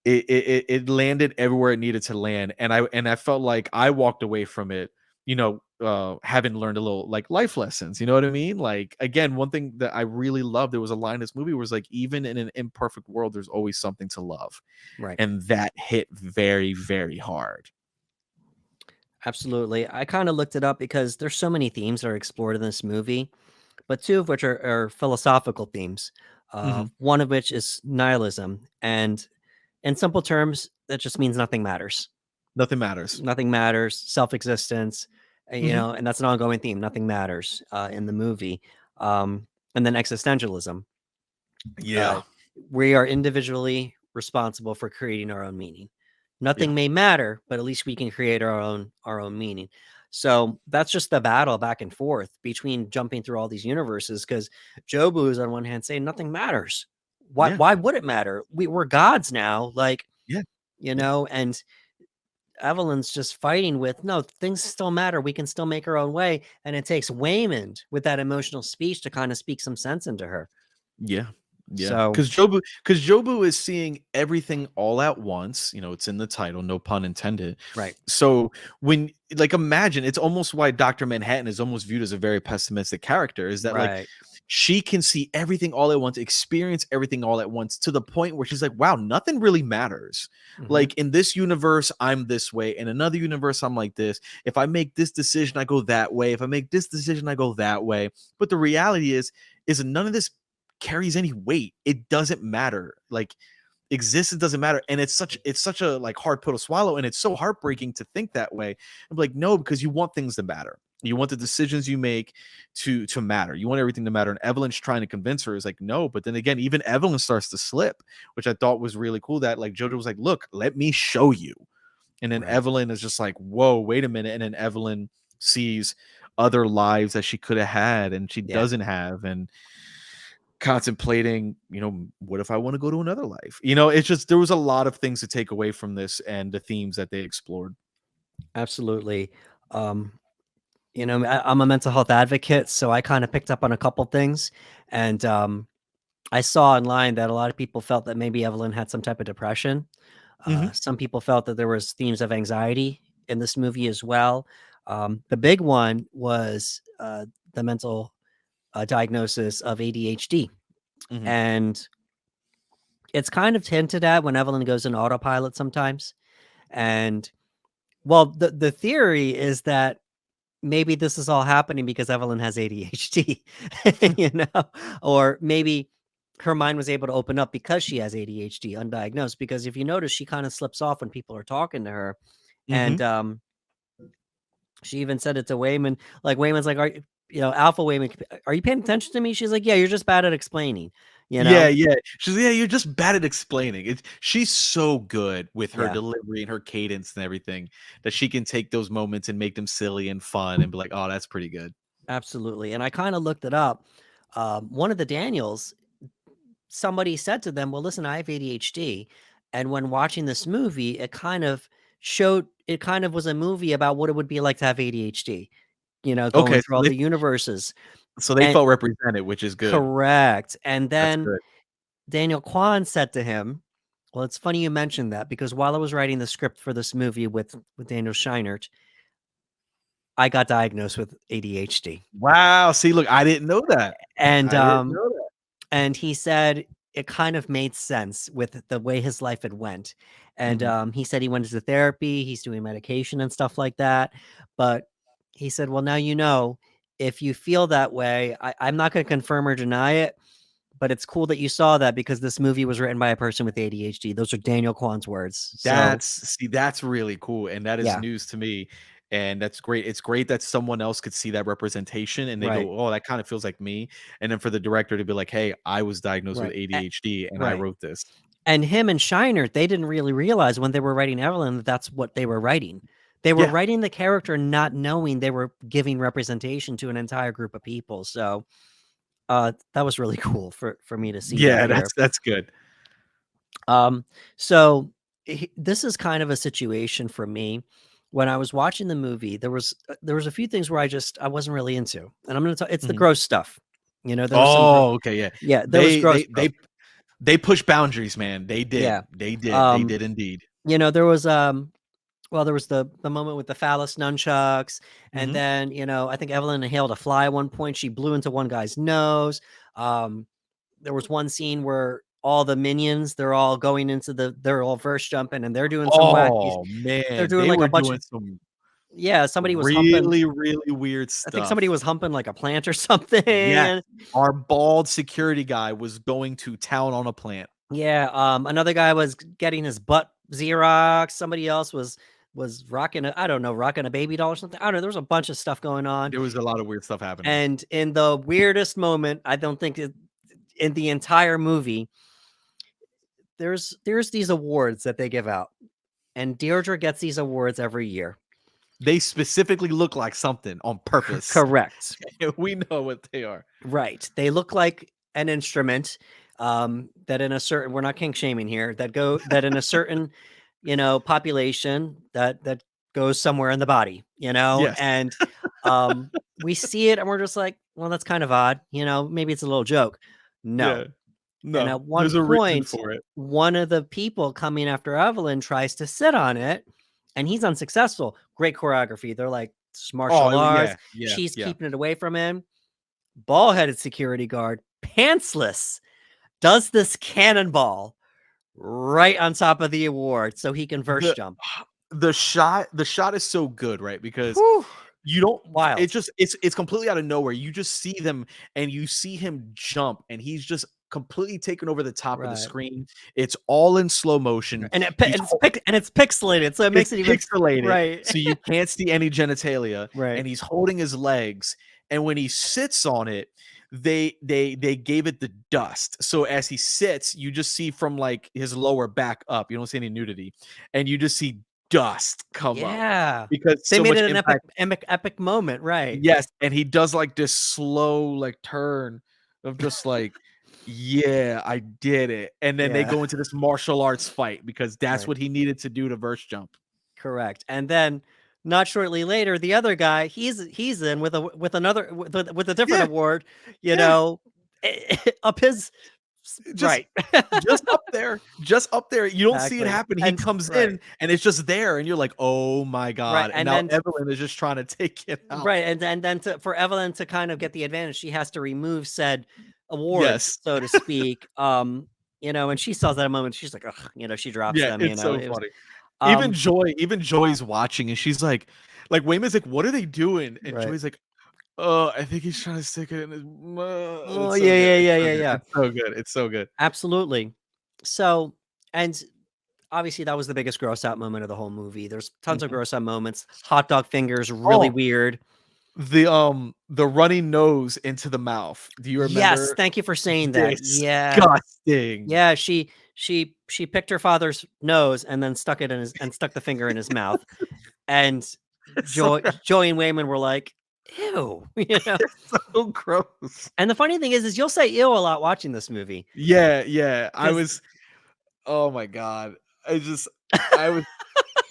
it landed everywhere it needed to land, and I felt like I walked away from it, having learned a little like life lessons. You know what I mean? Like, again, one thing that I really loved, there was a line in this movie was like, even in an imperfect world, there's always something to love, Right. and that hit very, very hard. Absolutely. I kind of looked it up because there's so many themes that are explored in this movie, but two of which are philosophical themes. Mhm. One of which is nihilism, and in simple terms, that just means nothing matters. Nothing matters. Nothing matters. Self-existence, Mhm. and that's an ongoing theme. Nothing matters in the movie, and then existentialism. Uh, Yeah. we are individually responsible for creating our own meaning. Yeah. Nothing may matter, but at least we can create our own meaning. So that's just the battle back and forth between jumping through all these universes. Because Jobu is on one hand saying nothing matters. Why? Yeah. Why would it matter? We're gods now, like Yeah. Yeah. and Evelyn's just fighting with no things still matter. We can still make our own way, and it takes Waymond with that emotional speech to kind of speak some sense into her. Yeah. Yeah. So Because Jobu is seeing everything all at once. It's in the title, no pun intended. right, So when, like, imagine, it's almost why Dr. Manhattan is almost viewed as a very pessimistic character, is that, like, right. she can see everything all at once, experience everything all at once, to the point where she's like, wow, nothing really matters. Mhm. Like, in this universe, I'm this way. In another universe, I'm like this. If I make this decision, I go that way. If I make this decision, I go that way. But the reality is none of this carries any weight. It doesn't matter. Like, existence doesn't matter. And it's such a, like, hard pill to swallow, and it's so heartbreaking to think that way. I'm like, no, because you want things to matter. You want the decisions you make to matter. You want everything to matter. And Evelyn's trying to convince her, is like, no. But then again, even Evelyn starts to slip, which I thought was really cool, that, like, Jojo was like, look, let me show you. And then Right. Evelyn is just like, whoa, wait a minute. And then Evelyn sees other lives that she could have had and she Yeah. doesn't have, and contemplating, what if I want to go to another life? It's just, there was a lot of things to take away from this and the themes that they explored. Absolutely. Um, I'm a mental health advocate, so I kind of picked up on a couple things, and I saw online that a lot of people felt that maybe Evelyn had some type of depression. Hmm. Some people felt that there was themes of anxiety in this movie as well. The big one was the mental diagnosis of ADHD, Hmm. and it's kind of hinted at when Evelyn goes in autopilot sometimes. And well, the theory is that maybe this is all happening because Evelyn has ADHD, you know, or maybe her mind was able to open up because she has ADHD undiagnosed. Because if you notice, she kind of slips off when people are talking to her, Hmm. and she even said it to Wayman. Like Wayman's like, Alpha Wayman, are you paying attention to me?" She's like, "Yeah, you're just bad at explaining," you Yeah, know. yeah. She's, yeah, you're just bad at explaining it. She's so good with her Yeah, delivery and her cadence and everything, that she can take those moments and make them silly and fun and be like, oh, that's pretty good. absolutely. And I kind of looked it up. One of the Daniels, somebody said to them, "Well, listen, I have ADHD." And when watching this movie, it kind of was a movie about what it would be like to have ADHD, Okay, going through all the universes. So they And felt represented, which is good. correct. And That's then good. Daniel Kwan said to him, well, it's funny you mentioned that because while I was writing the script for this movie with Daniel Scheinert, I got diagnosed with ADHD. Wow. See, look, I didn't know that. And I didn't know that. and he said it kind of made sense with the way his life had went. And Mhm. he said he went into therapy, he's doing medication and stuff like that. But he said, well, now you know, if you feel that way, I'm not going to confirm or deny it, but it's cool that you saw that because this movie was written by a person with ADHD. Those are Daniel Kwan's words. So That's really cool, and that is yeah, news to me, and that's great. It's great that someone else could see that representation and they right, go, "Oh, that kind of feels like me." And then for the director to be like, "Hey, I was diagnosed with right, ADHD and I right. wrote this." And him and Shiner, they didn't really realize when they were writing Evelyn that that's what they were writing. They were Yeah. writing the character not knowing they were giving representation to an entire group of people. So that was really cool for me to see that Yeah, here. that's good. Um, so this is kind of a situation for me. When I was watching the movie, there was a few things where I wasn't really into, and I'm going to tell it's the Mhm. gross stuff. You know, there was some Oh, okay, yeah. yeah, there was They gross they stuff. they they push boundaries, man. They Yeah. did. They did. They Um, did indeed. you know, there was well, there was the moment with the phallus nunchucks, and Mhm. then, I think Evelyn inhaled a fly at one point, she blew into one guy's nose. Um, there was one scene where all the minions, they're all verse jumping and they're doing some wacky Oh, they're man, doing they like a were bunch doing of some yeah, somebody was humping really, really weird I think somebody stuff. was humping like a plant or something, Yes, and our bald security guy was going to town on a plant. yeah, another guy was getting his butt Xerox, somebody else was rocking a baby doll or something. I don't know, there was a bunch of stuff going on, There was a lot of weird stuff happening. and in the weirdest moment, I don't think in the entire movie, there's these awards that they give out, and Deirdre gets these awards every year. They specifically look like something on purpose. Correct. We know what they are. Right. They look like an instrument, that in a certain we're not kink shaming here, that in a certain, population that goes somewhere in the body, Yes. and, we see it and we're just like, "Well, that's kind of odd, maybe it's a little joke." Yeah. No. And No, at one there's a reason point, for it. one of the people coming after Evelyn tries to sit on it, and he's unsuccessful. Great choreography. They're like, "It's Oh, martial yeah, arts." yeah, She's yeah. keeping it away from him. Ball-headed security guard, pantsless, does this cannonball right on top of the award so he can verse The jump. the shot is so good, right? Because Whew, you don't wild. it's completely out of nowhere. You just see them and you see him jump and he's just completely taken over the top of the Right. screen. It's all in slow motion. And it pi He's and it's pixelated, so it It's makes it even pixelated, right. so you can't see any genitalia, Right. and he's holding his legs, and when he sits on it, they gave it the dust. So as he sits, you just see from, like, his lower back up, you don't see any nudity, and you just see dust come up Yeah. because They so made much it an impact. epic moment, right. Yes, and he does, like, this slow, like, turn of just like, "Yeah, I did it," and then they Yeah. go into this martial arts fight because that's Right. what he needed to do to verse jump. Correct. And then not shortly later, the other guy, he's in with another with a different Yeah, award, yeah. up his Just right. just up there, you don't see it Exactly. happen, he And comes right. in, and it's just there, and you're like, "Oh my Right. god," and And now then Evelyn is just trying to take it out. right. And then for Evelyn to kind of get the advantage, she has to remove said awards, Yes. so to speak. And she saw that moment, she's like, ugh, she drops Yeah, them, it's so it was funny. um Even Joy's watching, and she's like, Wayman's like, "What are they doing?" And right. Joy's like, "Oh, I think he's trying to stick it in his" Oh it's so yeah, good, yeah, it's yeah, so yeah, good, yeah. it's so good, it's so good. Absolutely. So, and obviously that was the biggest gross out moment of the whole movie. There's tons of Mhm. gross out moments. Hot dog fingers, really Oh, weird. the running nose into the mouth. Do you Yes, remember? thank you for saying that. Yeah. Disgusting. Yeah, she picked her father's nose and then stuck the finger in his mouth. And It's so Joey and Wayman were like, "Ew," it's so gross. And the funny thing is you'll say "ew" a lot watching this movie Yeah, yeah. because Oh my god. I just I was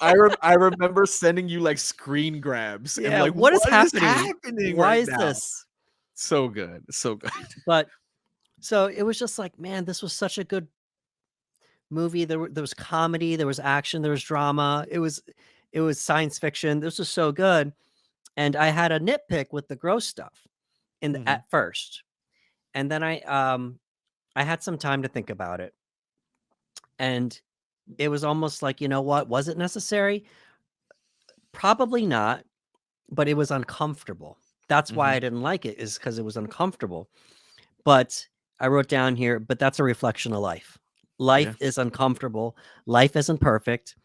I remember sending you, like, screen grabs and, yeah, like, what is "What is happening? happening Why right is now?" this? So good. So good. But so it was just like, man, this was such a good movie. There was comedy, there was action, there was drama. It was science fiction. This was so good. And I had a nitpick with the gross stuff Mhm. at first. And then I had some time to think about it. And it was almost like, you know what? Was it necessary? Probably not, but it was uncomfortable. That's why Mhm. I didn't like it, is because it was uncomfortable. But I wrote down here, but that's a reflection of life. Yeah. Life is uncomfortable. Life isn't perfect.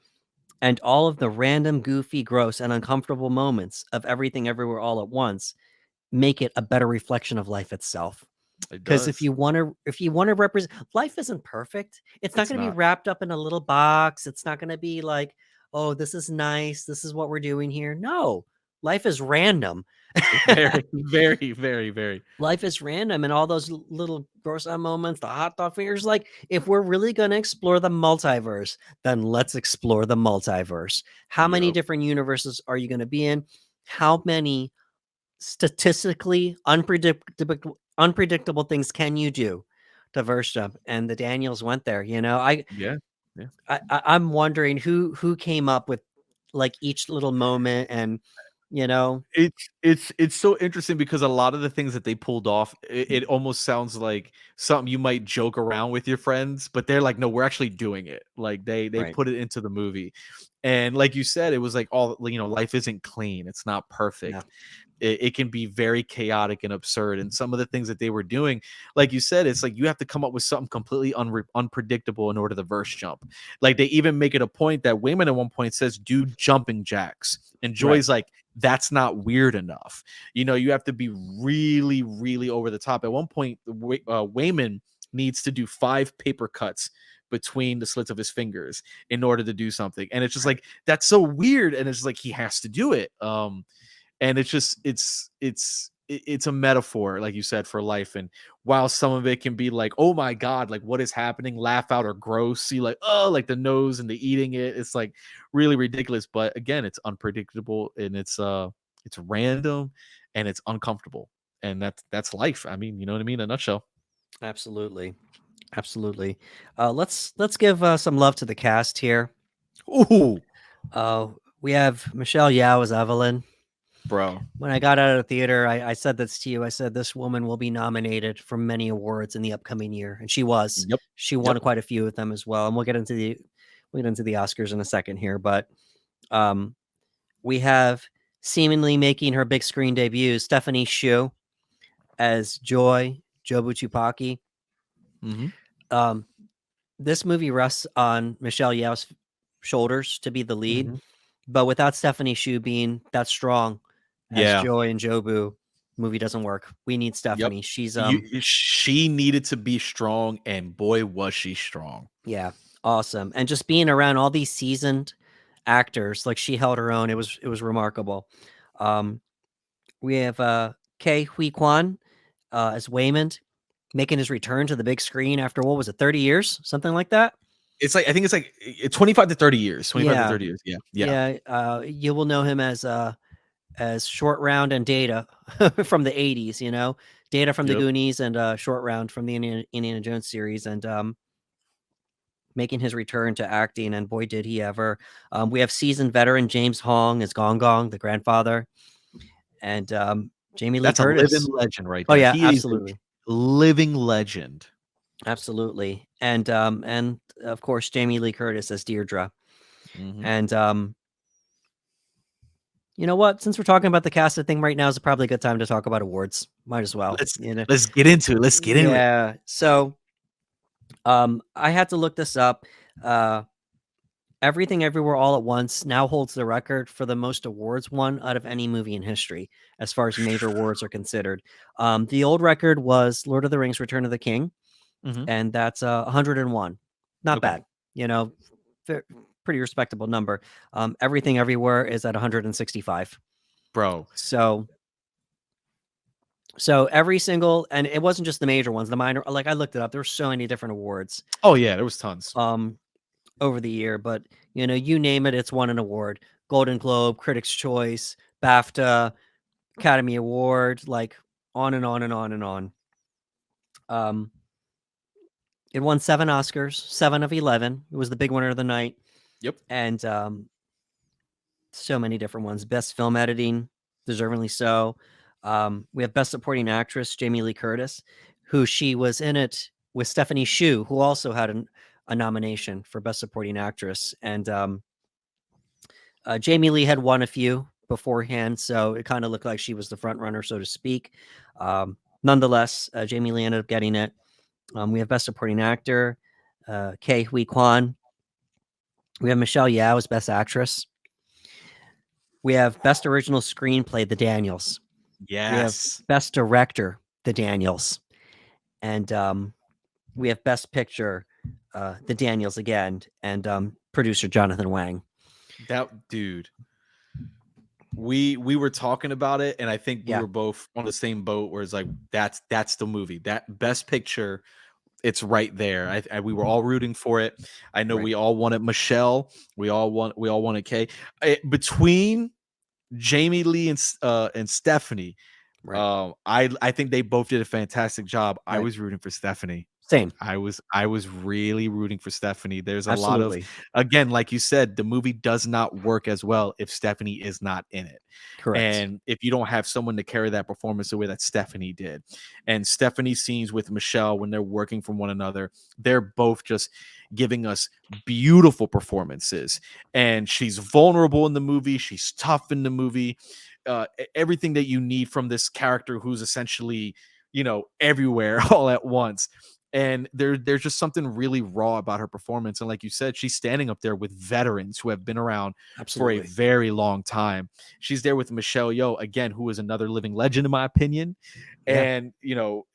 And all of the random, goofy, gross, and uncomfortable moments of everything everywhere all at once make it a better reflection of life itself. It Because if does. you want to represent, life isn't perfect. It's not It's going to be not. wrapped up in a little box. It's not going to be like, oh, this is nice. This is what we're doing here. No, life is random. Very, very, very, very. Life is random, and all those little gross out moments, the hot dog fingers. Like, if we're really going to explore the multiverse, then let's explore the multiverse. How many Yep. different universes are you going to be in? How many statistically unpredictable things can you do to verse jump? And the Daniels went there. Yeah. Yeah. I'm wondering who came up with like each little moment, and you know, It's so interesting because a lot of the things that they pulled off, it almost sounds like something you might joke around with your friends, but they're like, no, we're actually doing it. Like they right, put it into the movie. And like you said, it was like all, life isn't clean. It's not no, perfect. It can be very chaotic and absurd. And some of the things that they were doing, like you said, it's like you have to come up with something completely unpredictable in order to verse jump. Like they even make it a point that Wayman at one point says, do jumping jacks. And right, Joy's like, that's not weird enough. You have to be really, really over the top. At one point, Wayman needs to do 5 paper cuts between the slits of his fingers in order to do something. And it's just right. like, that's so weird. And it's like, he has to do it. And it's just it's a metaphor, like you said, for life. And while some of it can be like, oh my god, like what is happening, laugh out, or gross, see like, oh, like the nose and the eating it's like really ridiculous. But again, it's unpredictable, and it's random, and it's uncomfortable. And that's life. I mean, you know what I mean, in a nutshell. Absolutely, absolutely. Let's give some love to the cast here. Ooh, Uh, we have Michelle Yao as Evelyn. bro. When I got out of the theater, I said this to you. I said this woman will be nominated for many awards in the upcoming year, and she was. Yep. She Yep. won quite a few of them as well. And we'll get into the Oscars in a second here, but um, we have seemingly making her big screen debut, Stephanie Hsu as Joy Jobu Tupaki. Mm-hmm. Um, this movie rests on Michelle Yeoh's shoulders to be the lead, Mm-hmm. but without Stephanie Hsu being that strong as Yeah. Joy and Jobu, movie doesn't work. We need Yep. Stephanie. She's She needed to be strong, and boy was she strong. yeah, awesome. And just being around all these seasoned actors, like she held her own. It was remarkable. Um, we have Ke Huy Quan as Waymond, making his return to the big screen after what was it, 30 years, something like that. It's like, I think it's like 25 to 30 years. 25 to Yeah, 30 years. Yeah. Yeah. yeah. You will know him as Short Round and Data from the 80s. Data from the Yep. Goonies and Short Round from the Indiana Jones series, and making his return to acting. And boy, did he ever! We have seasoned veteran James Hong as Gong Gong, the grandfather, and Jamie Lee That's a living Curtis. legend right Oh there. yeah, He is a absolutely. living legend. Absolutely. And of course Jamie Lee Curtis as Deirdre. Mhm. And you know what? Since we're talking about the casted thing right now, is probably a good time to talk about awards. Might as well. Let's get into it. Let's get into it. Yeah. So I had to look this up. Uh Everything Everywhere All at Once now holds the record for the most awards won out of any movie in history, as far as major awards are considered. The old record was Lord of the Rings: Return of the King, Mhm. and that's 101. Not Okay. bad, ve- pretty respectable number. Everything Everywhere is at 165. Bro. So, every single, and it wasn't just the major ones, the minor. Like I looked it up, there were so many different awards Oh yeah, there was tons. um over the year, but you name it, it's won an award: Golden Globe, Critics' Choice, BAFTA, Academy Award. Like on and on and on and on. It won 7 Oscars, 7 of 11. It was the big winner of the night. Yep. And so many different ones. Best film editing, deservingly so. We have Best Supporting Actress, Jamie Lee Curtis, who she was in it with Stephanie Hsu, who also had a nomination for Best Supporting Actress. And Jamie Lee had won a few beforehand, so it kind of looked like she was the front runner, so to speak. Nonetheless, Jamie Lee ended up getting it. We have Best Supporting Actor, Ke Huy Quan. We have Michelle Yeoh as Best Actress. We have Best Original Screenplay, The Daniels. Yes. We have Best Director, The Daniels. And we have Best Picture, The Daniels again, and producer Jonathan Wang. That dude. We were talking about it, and I think we were both on the same boat where it's like that's the movie. That Best Picture, it's right there. We were all rooting for it. I know we all wanted Michelle. We all wanted Kay. Between Jamie Lee and Stephanie, I think they both did a fantastic job. I was rooting for Stephanie. Same. I was really rooting for Stephanie. There's a lot of, again, like you said, the movie does not work as well if Stephanie is not in it. Correct. And if you don't have someone to carry that performance the way that Stephanie did. And Stephanie's scenes with Michelle when they're working from one another, they're both just giving us beautiful performances. And she's vulnerable in the movie. She's tough in the movie. Everything that you need from this character who's essentially, everywhere all at once. And there's just something really raw about her performance. And like you said, she's standing up there with veterans who have been around for a very long time. She's there with Michelle Yeoh, again, who is another living legend, in my opinion. Yeah. And,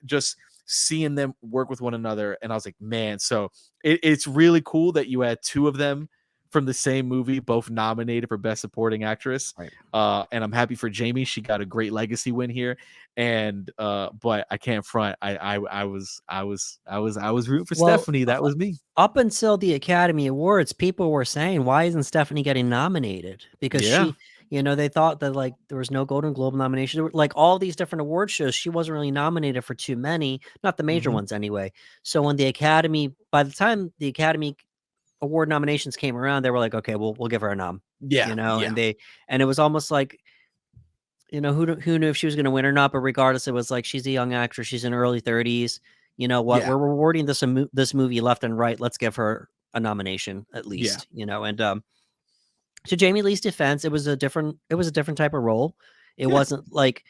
just seeing them work with one another. And I was like, man, so it's really cool that you had two of them from the same movie, both nominated for Best Supporting Actress. And I'm happy for Jamie. She got a great legacy win here. And but I can't front. I was rooting for Stephanie. That was me. Up until the Academy Awards, people were saying, why isn't Stephanie getting nominated? Because she, they thought that like there was no Golden Globe nomination. Like all these different award shows, she wasn't really nominated for too many, not the major ones anyway. So when the Academy, by the time the Academy Award nominations came around, they were like, okay, we'll give her a nom. And it was almost like, who knew if she was going to win or not, but regardless, it was like, she's a young actress, she's in her early 30s, you know what, we're rewarding this movie left and right, let's give her a nomination at least. And to Jamie Lee's defense, it was a different type of role. It wasn't like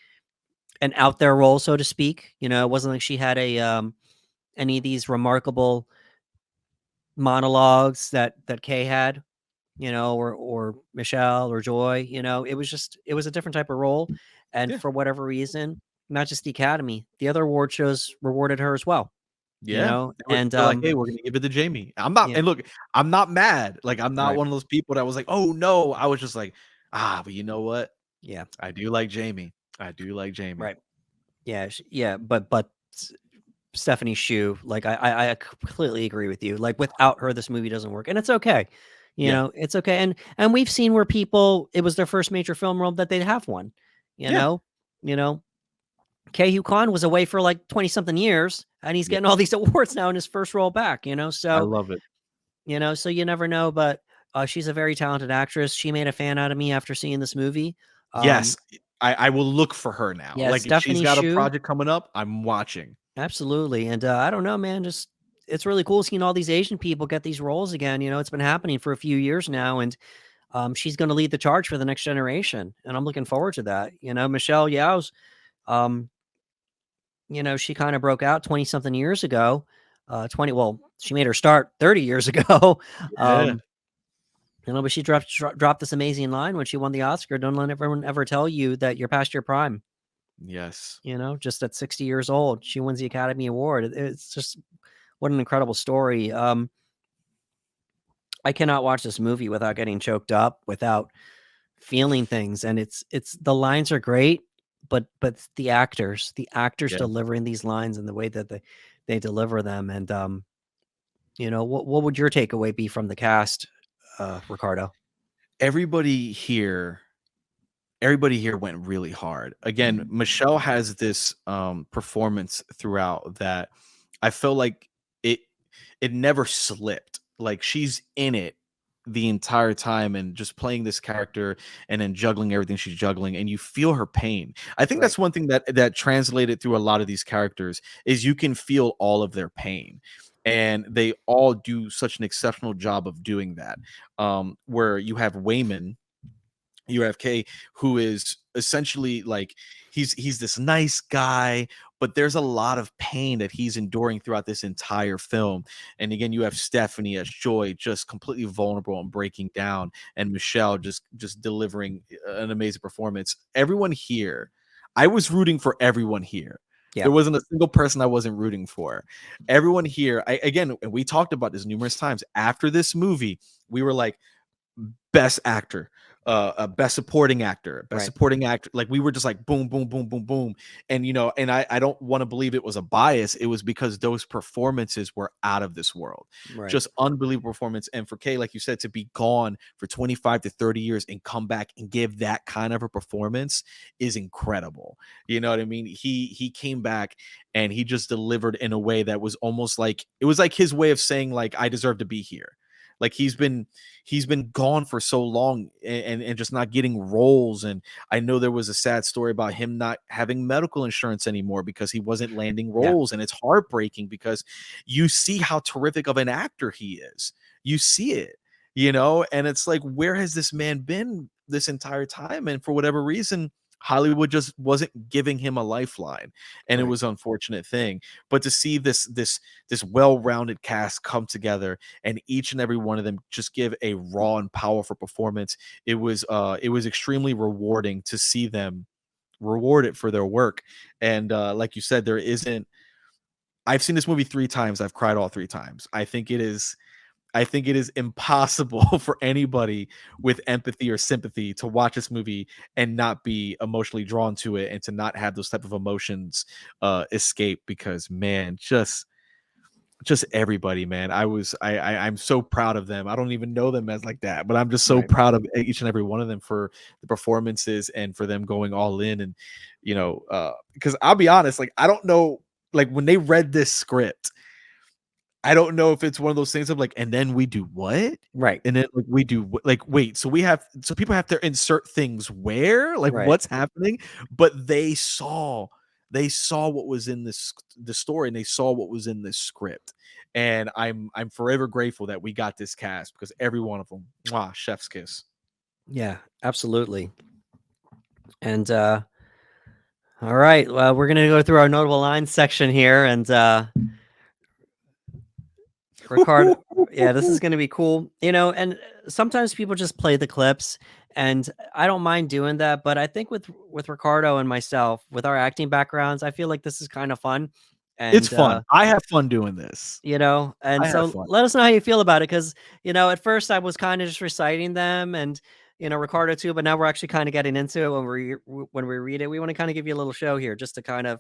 an out there role, so to speak. It wasn't like she had any of these remarkable monologues that Kay had, or Michelle or Joy. It was a different type of role. And for whatever reason, not just the Academy, the other award shows rewarded her as well. And like, hey, we're gonna give it to Jamie. I'm not, and look, I'm not mad. Like, I'm not one of those people that was like, oh no. I was just like, but you know what? Yeah, I do like Jamie. Right. Yeah. But Stephanie Hsu, like I completely agree with you. Like without her, this movie doesn't work, and it's okay. It's okay. And we've seen where people, it was their first major film role that they'd have one. Ke Huy Quan was away for like 20 something years, and he's getting all these awards now in his first role back. So I love it. So you never know, but she's a very talented actress. She made a fan out of me after seeing this movie. Yes, I will look for her now. Yeah, like if she's got a project coming up, I'm watching. Absolutely. And I don't know, man, just it's really cool seeing all these Asian people get these roles again. It's been happening for a few years now, and she's going to lead the charge for the next generation, and I'm looking forward to that. Michelle Yeoh's, she kind of broke out 20 something years ago. She made her start 30 years ago. But she dropped this amazing line when she won the Oscar. Don't let everyone ever tell you that you're past your prime. Yes. Just at 60 years old, she wins the Academy Award. It's just, what an incredible story. I cannot watch this movie without getting choked up, without feeling things. And it's the lines are great, but the actors delivering these lines and the way that they deliver them. And, what would your takeaway be from the cast, Ricardo? Everybody here, everybody here went really hard. Again, Mhm. Michelle has this performance throughout that I feel like it it never slipped. Like she's in it the entire time and just playing this character and then juggling everything she's juggling, and you feel her pain. I think Right. that's one thing that translated through a lot of these characters is you can feel all of their pain. And they all do such an exceptional job of doing that. Where you have Wayman, UFK, who is essentially like he's this nice guy, but there's a lot of pain that he's enduring throughout this entire film. And again, you have Stephanie as Joy, just completely vulnerable and breaking down, and Michelle just delivering an amazing performance. Everyone here, I was rooting for everyone here. Yeah. There wasn't a single person I wasn't rooting for. Everyone here, again, and we talked about this numerous times after this movie, we were like, best actor, best supporting actor, best Right. supporting actor. Like we were just like boom, boom, boom, boom, boom. And and I don't want to believe it was a bias. It was because those performances were out of this world. Right. Just unbelievable performance. And for Kay, like you said, to be gone for 25 to 30 years and come back and give that kind of a performance is incredible. You know what I mean? He came back and he just delivered in a way that was almost like it was like his way of saying, like, I deserve to be here. Like he's been gone for so long and just not getting roles. And I know there was a sad story about him not having medical insurance anymore because he wasn't landing Yeah. roles, and it's heartbreaking because you see how terrific of an actor he is. You see it, and it's like, where has this man been this entire time? And for whatever reason, Hollywood just wasn't giving him a lifeline, and it Right. was an unfortunate thing. But to see this well-rounded cast come together and each and every one of them just give a raw and powerful performance, it was extremely rewarding to see them rewarded for their work. And like you said, there isn't I've seen this movie 3 times. I've cried all 3 times. I think it is impossible for anybody with empathy or sympathy to watch this movie and not be emotionally drawn to it and to not have those type of emotions escape, because man, just everybody, man. I'm so proud of them. I don't even know them as like that, but I'm just so Right. proud of each and every one of them for the performances and for them going all in. And because I'll be honest, like I don't know, like when they read this script, I don't know if it's one of those things of like, and then we do what? Right. And then like we do like, wait, so people have to insert things where? Like Right. what's happening? But they saw what was in the story, and they saw what was in this script. And I'm forever grateful that we got this cast, because every one of them, mwah, chef's kiss. Yeah. Absolutely. And all right. Well, we're gonna go through our notable lines section here, and Ricardo. Yeah, this is gonna be cool. And sometimes people just play the clips, and I don't mind doing that. But I think with Ricardo and myself, with our acting backgrounds, I feel like this is kind of fun. It's And fun. I have fun doing this. and I have so fun. let us know how you feel about it, because at first I was kind of just reciting them, and Ricardo too, but now we're actually kind of getting into it when we read it. We want to kind of give you a little show here, just to kind of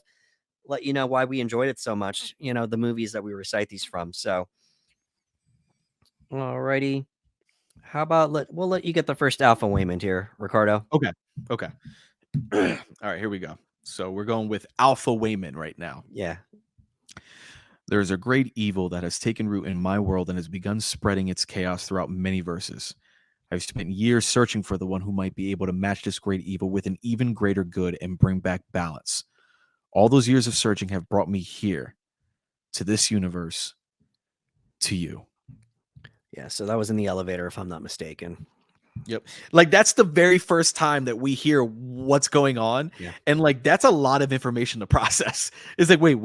let you know why we enjoyed it so much. The movies that we recite these from. So, alrighty. How about we'll let you get the first alpha Waymond here, Ricardo. Okay. Okay. All right, here we go. So we're going with Alpha Wayman right now. Yeah. There is a great evil that has taken root in my world and has begun spreading its chaos throughout many verses. I've spent years searching for the one who might be able to match this great evil with an even greater good and bring back balance. All those years of searching have brought me here, to this universe, to you. Yeah. So that was in the elevator, if I'm not mistaken. Yep. Like that's the very first time that we hear what's going on. Yeah. And like that's a lot of information to process. It's like, wait.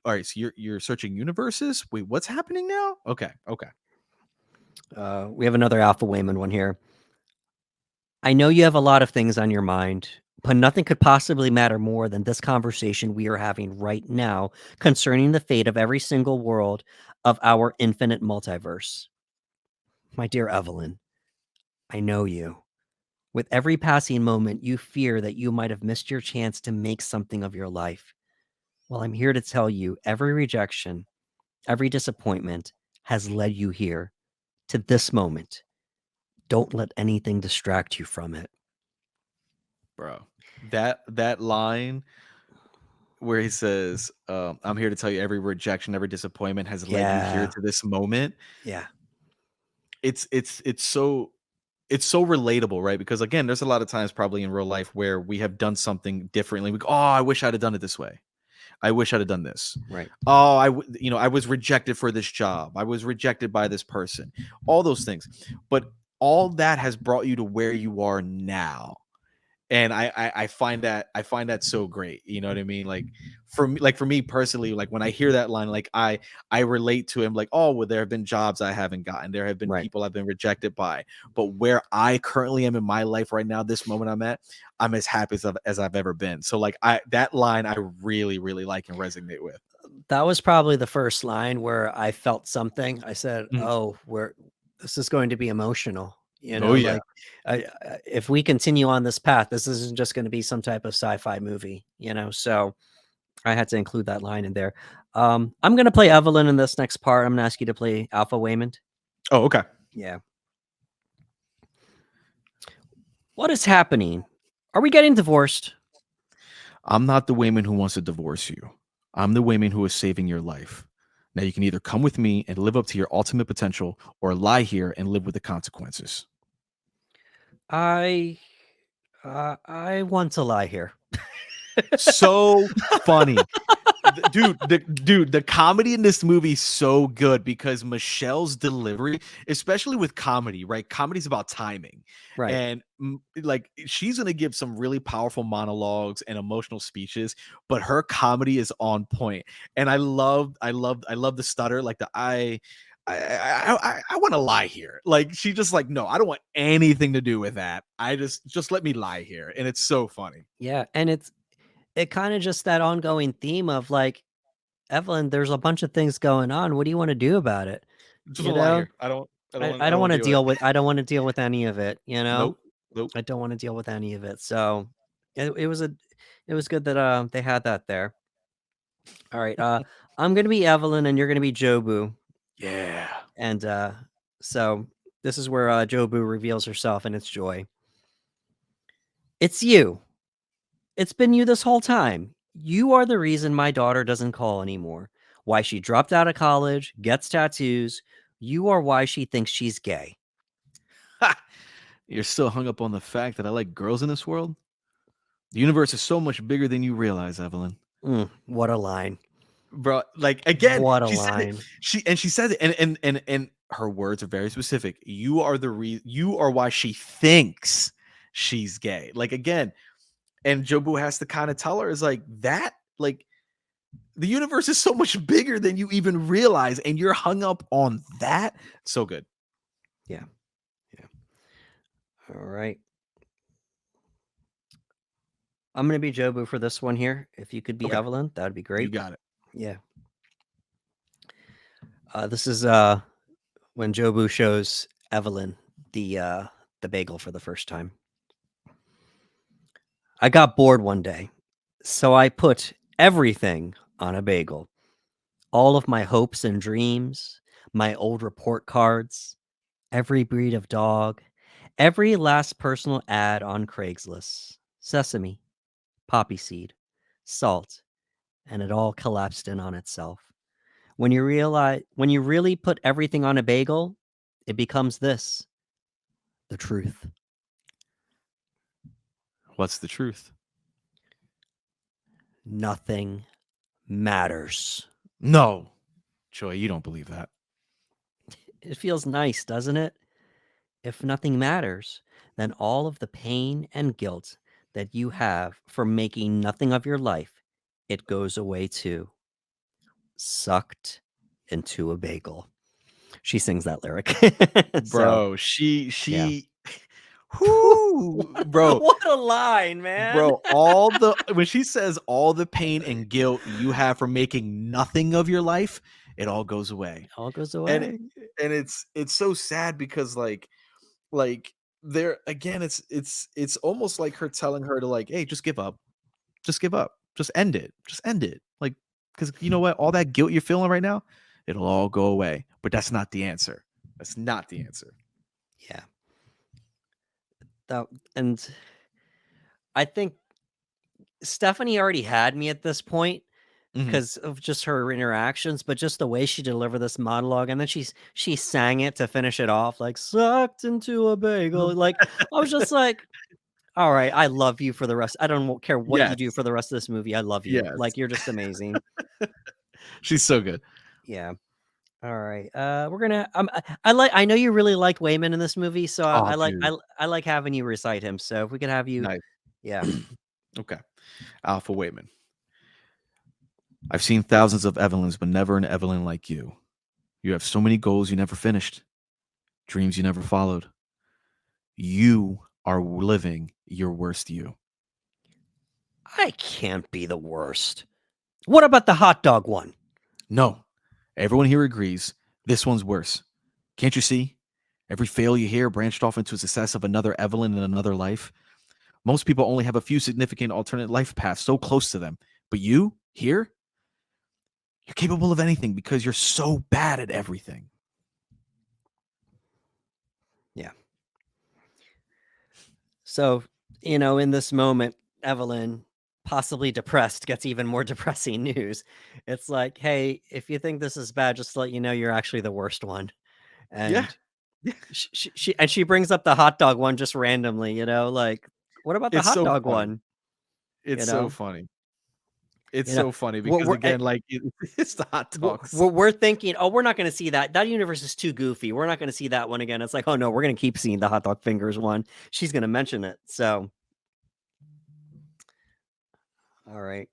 All right, so you're searching universes? Wait, what's happening now? Okay. We have another alpha Waymond one here. I know you have a lot of things on your mind, but nothing could possibly matter more than this conversation we are having right now concerning the fate of every single world of our infinite multiverse. My dear Evelyn, I know you. With every passing moment, you fear that you might have missed your chance to make something of your life. Well, I'm here to tell you every rejection, every disappointment has led you here to this moment. Don't let anything distract you from it. bro. That line where he says, "I'm here to tell you every rejection, every disappointment has led you here Yeah. to this moment." Yeah. It's so relatable, right? Because again, there's a lot of times probably in real life where we have done something differently. We go, "Oh, I wish I'd have done it this way. I wish I'd have done this. Right. Oh, I was rejected for this job. I was rejected by this person." All those things. But all that has brought you to where you are now. And I find that so great. You know what I mean? Like for me personally, like when I hear that line, like I relate to him, like, oh well, there have been jobs I haven't gotten, there have been Right. people I've been rejected by, but where I currently am in my life right now, this moment I'm at, I'm as happy as I've ever been. So like that line I really, really like and resonate with. That was probably the first line where I felt something. I said, Mhm. "Oh, we're this is going to be emotional." Oh yeah. Like if we continue on this path, this isn't just going to be some type of sci-fi movie. So I had to include that line in there. I'm going to play Evelyn in this next part. I'm going to ask you to play Alpha Waymond. Oh, okay. Yeah. What is happening? Are we getting divorced? I'm not the Wayman who wants to divorce you. I'm the Wayman who is saving your life. Now you can either come with me and live up to your ultimate potential or lie here and live with the consequences. I I want to lie here. So funny. The comedy in this movie is so good because Michelle's delivery, especially with comedy, right? Comedy's about timing. Right. And like she's gonna give some really powerful monologues and emotional speeches, but her comedy is on point. And I love the stutter, like the I want to lie here. Like she just like, no, I don't want anything to do with that. I just let me lie here. And it's so funny. Yeah, and it kind of just that ongoing theme of like, Evelyn, there's a bunch of things going on. What do you want to do about it? Just You want to lie know? here. I don't want I I don't don't want want to to deal with it. deal with I don't want to deal with any of it, Nope. Nope. I don't want to deal with any of it. So it was good that they had that there. All right. I'm gonna be Evelyn and you're gonna be Jobu. Yeah. And so this is where Jobu reveals herself and it's joy. It's you. It's been you this whole time. You are the reason my daughter doesn't call anymore. Why she dropped out of college, gets tattoos. You are why she thinks she's gay. Ha! You're still hung up on the fact that I like girls in this world? The universe is so much bigger than you realize, Evelyn. What a line. Bro, like again, What a she said it. line. She said it, and her words are very specific. You are why she thinks she's gay. Like again, and Jobu has to kind of tell her is like that, like the universe is so much bigger than you even realize, and you're hung up on that. So good. Yeah. Yeah. All right. I'm gonna be Jobu for this one here. If you could be Okay, Evelyn, that would be you great. got it. Yeah. This is when Jobu shows Evelyn the bagel for the first time. I got bored one day, so I put everything on a bagel. All of my hopes and dreams, my old report cards, every breed of dog, every last personal ad on Craigslist, sesame, poppy seed, salt, and it all collapsed in on itself. When you really put everything on a bagel, it becomes this, the truth. What's the truth? Nothing matters. No, Joy, you don't believe that. It feels nice, doesn't it? If nothing matters, then all of the pain and guilt that you have for making nothing of your life, it goes away too. Sucked into a bagel. She sings that lyric. So, Bro, she yeah. she whoo, bro, What a line, man. all the when she says all the pain and guilt you have for making nothing of your life, it all goes away. All goes And away. it's so sad because like there again, it's almost like her telling her to like, hey, just give up. Just give up. Just end it. Just end it. Like, because you know what? All that guilt you're feeling right now, it'll all go away. But that's not the answer. That's not the answer. Yeah. That and I think Stephanie already had me at this point Mhm. because of just her interactions, but just the way she delivered this monologue, and then she sang it to finish it off, like sucked into a bagel. Like I was just like, all right, I love you for the rest. I don't care what you do Yes. for the rest of this movie. I love you. Yes. Like you're just amazing. She's so good. Yeah. All right. We're gonna. I know you really liked Wayman in this movie, so Oh, dude. I like having you recite him. So if we could have you, Nice. yeah. Okay. Alpha Waitman. I've seen thousands of Evelyns, but never an Evelyn like you. You have so many goals you never finished, dreams you never followed. You are living your worst you. I can't be the worst. What about the hot dog one? No, everyone here agrees this one's worse. Can't you see? Every failure here branched off into a success of another Evelyn in another life. Most people only have a few significant alternate life paths so close to them. But you, here, you're capable of anything because you're so bad at everything. Yeah. So, in this moment, Evelyn, possibly depressed, gets even more depressing news. It's like, hey, if you think this is bad, just to let you know you're actually the worst one. Yeah. And she brings up the hot dog one just randomly, like, what about the It's hot so dog funny. one? It's You so know? funny. It's You know, so funny we're, because we're, eh, again, like it's the hot we're, dogs. we're we're thinking, oh, we're not going to see that. That universe is too goofy. We're not going to see that one again. It's like, oh no, we're going to keep seeing the hot dog fingers one. She's going to mention it. So, all right.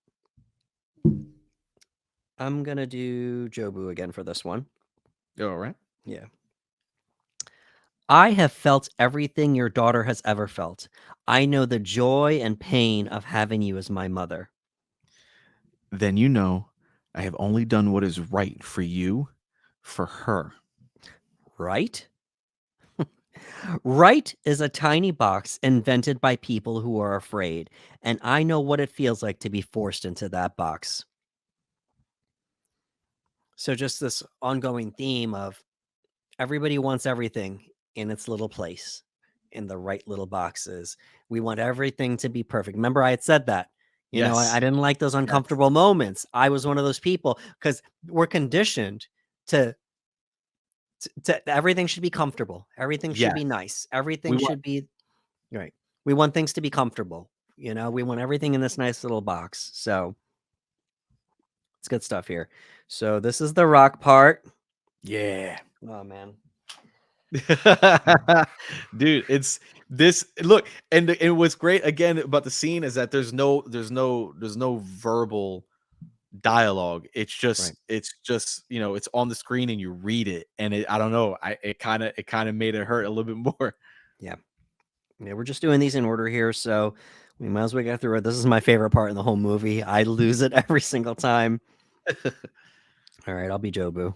I'm going to do Jobu again for this one. All right. Yeah. I have felt everything your daughter has ever felt. I know the joy and pain of having you as my mother. Then you know I have only done what is right for you, for her. Right? Right is a tiny box invented by people who are afraid, and I know what it feels like to be forced into that box. So, just this ongoing theme of everybody wants everything in its little place, in the right little boxes. We want everything to be perfect. Remember, I had said that. I Yes. didn't like those Yes. uncomfortable moments. I was one of those people because we're conditioned to, everything should be comfortable. Everything should Yes. be nice. We Everything want should be right. We want things to be comfortable. We want everything in this nice little box. So it's good stuff here. So this is the rock part. yeah. Oh man. Dude, it's this look and what's great again about the scene is that there's no verbal dialogue. Right. It's just, it's on the screen and you read it and I don't know, it kind of made it hurt a little bit more. Yeah. Yeah, we're just doing these in order here, so we might as well get through it. This is my favorite part in the whole movie. I lose it every single time. All right, I'll be Jobu.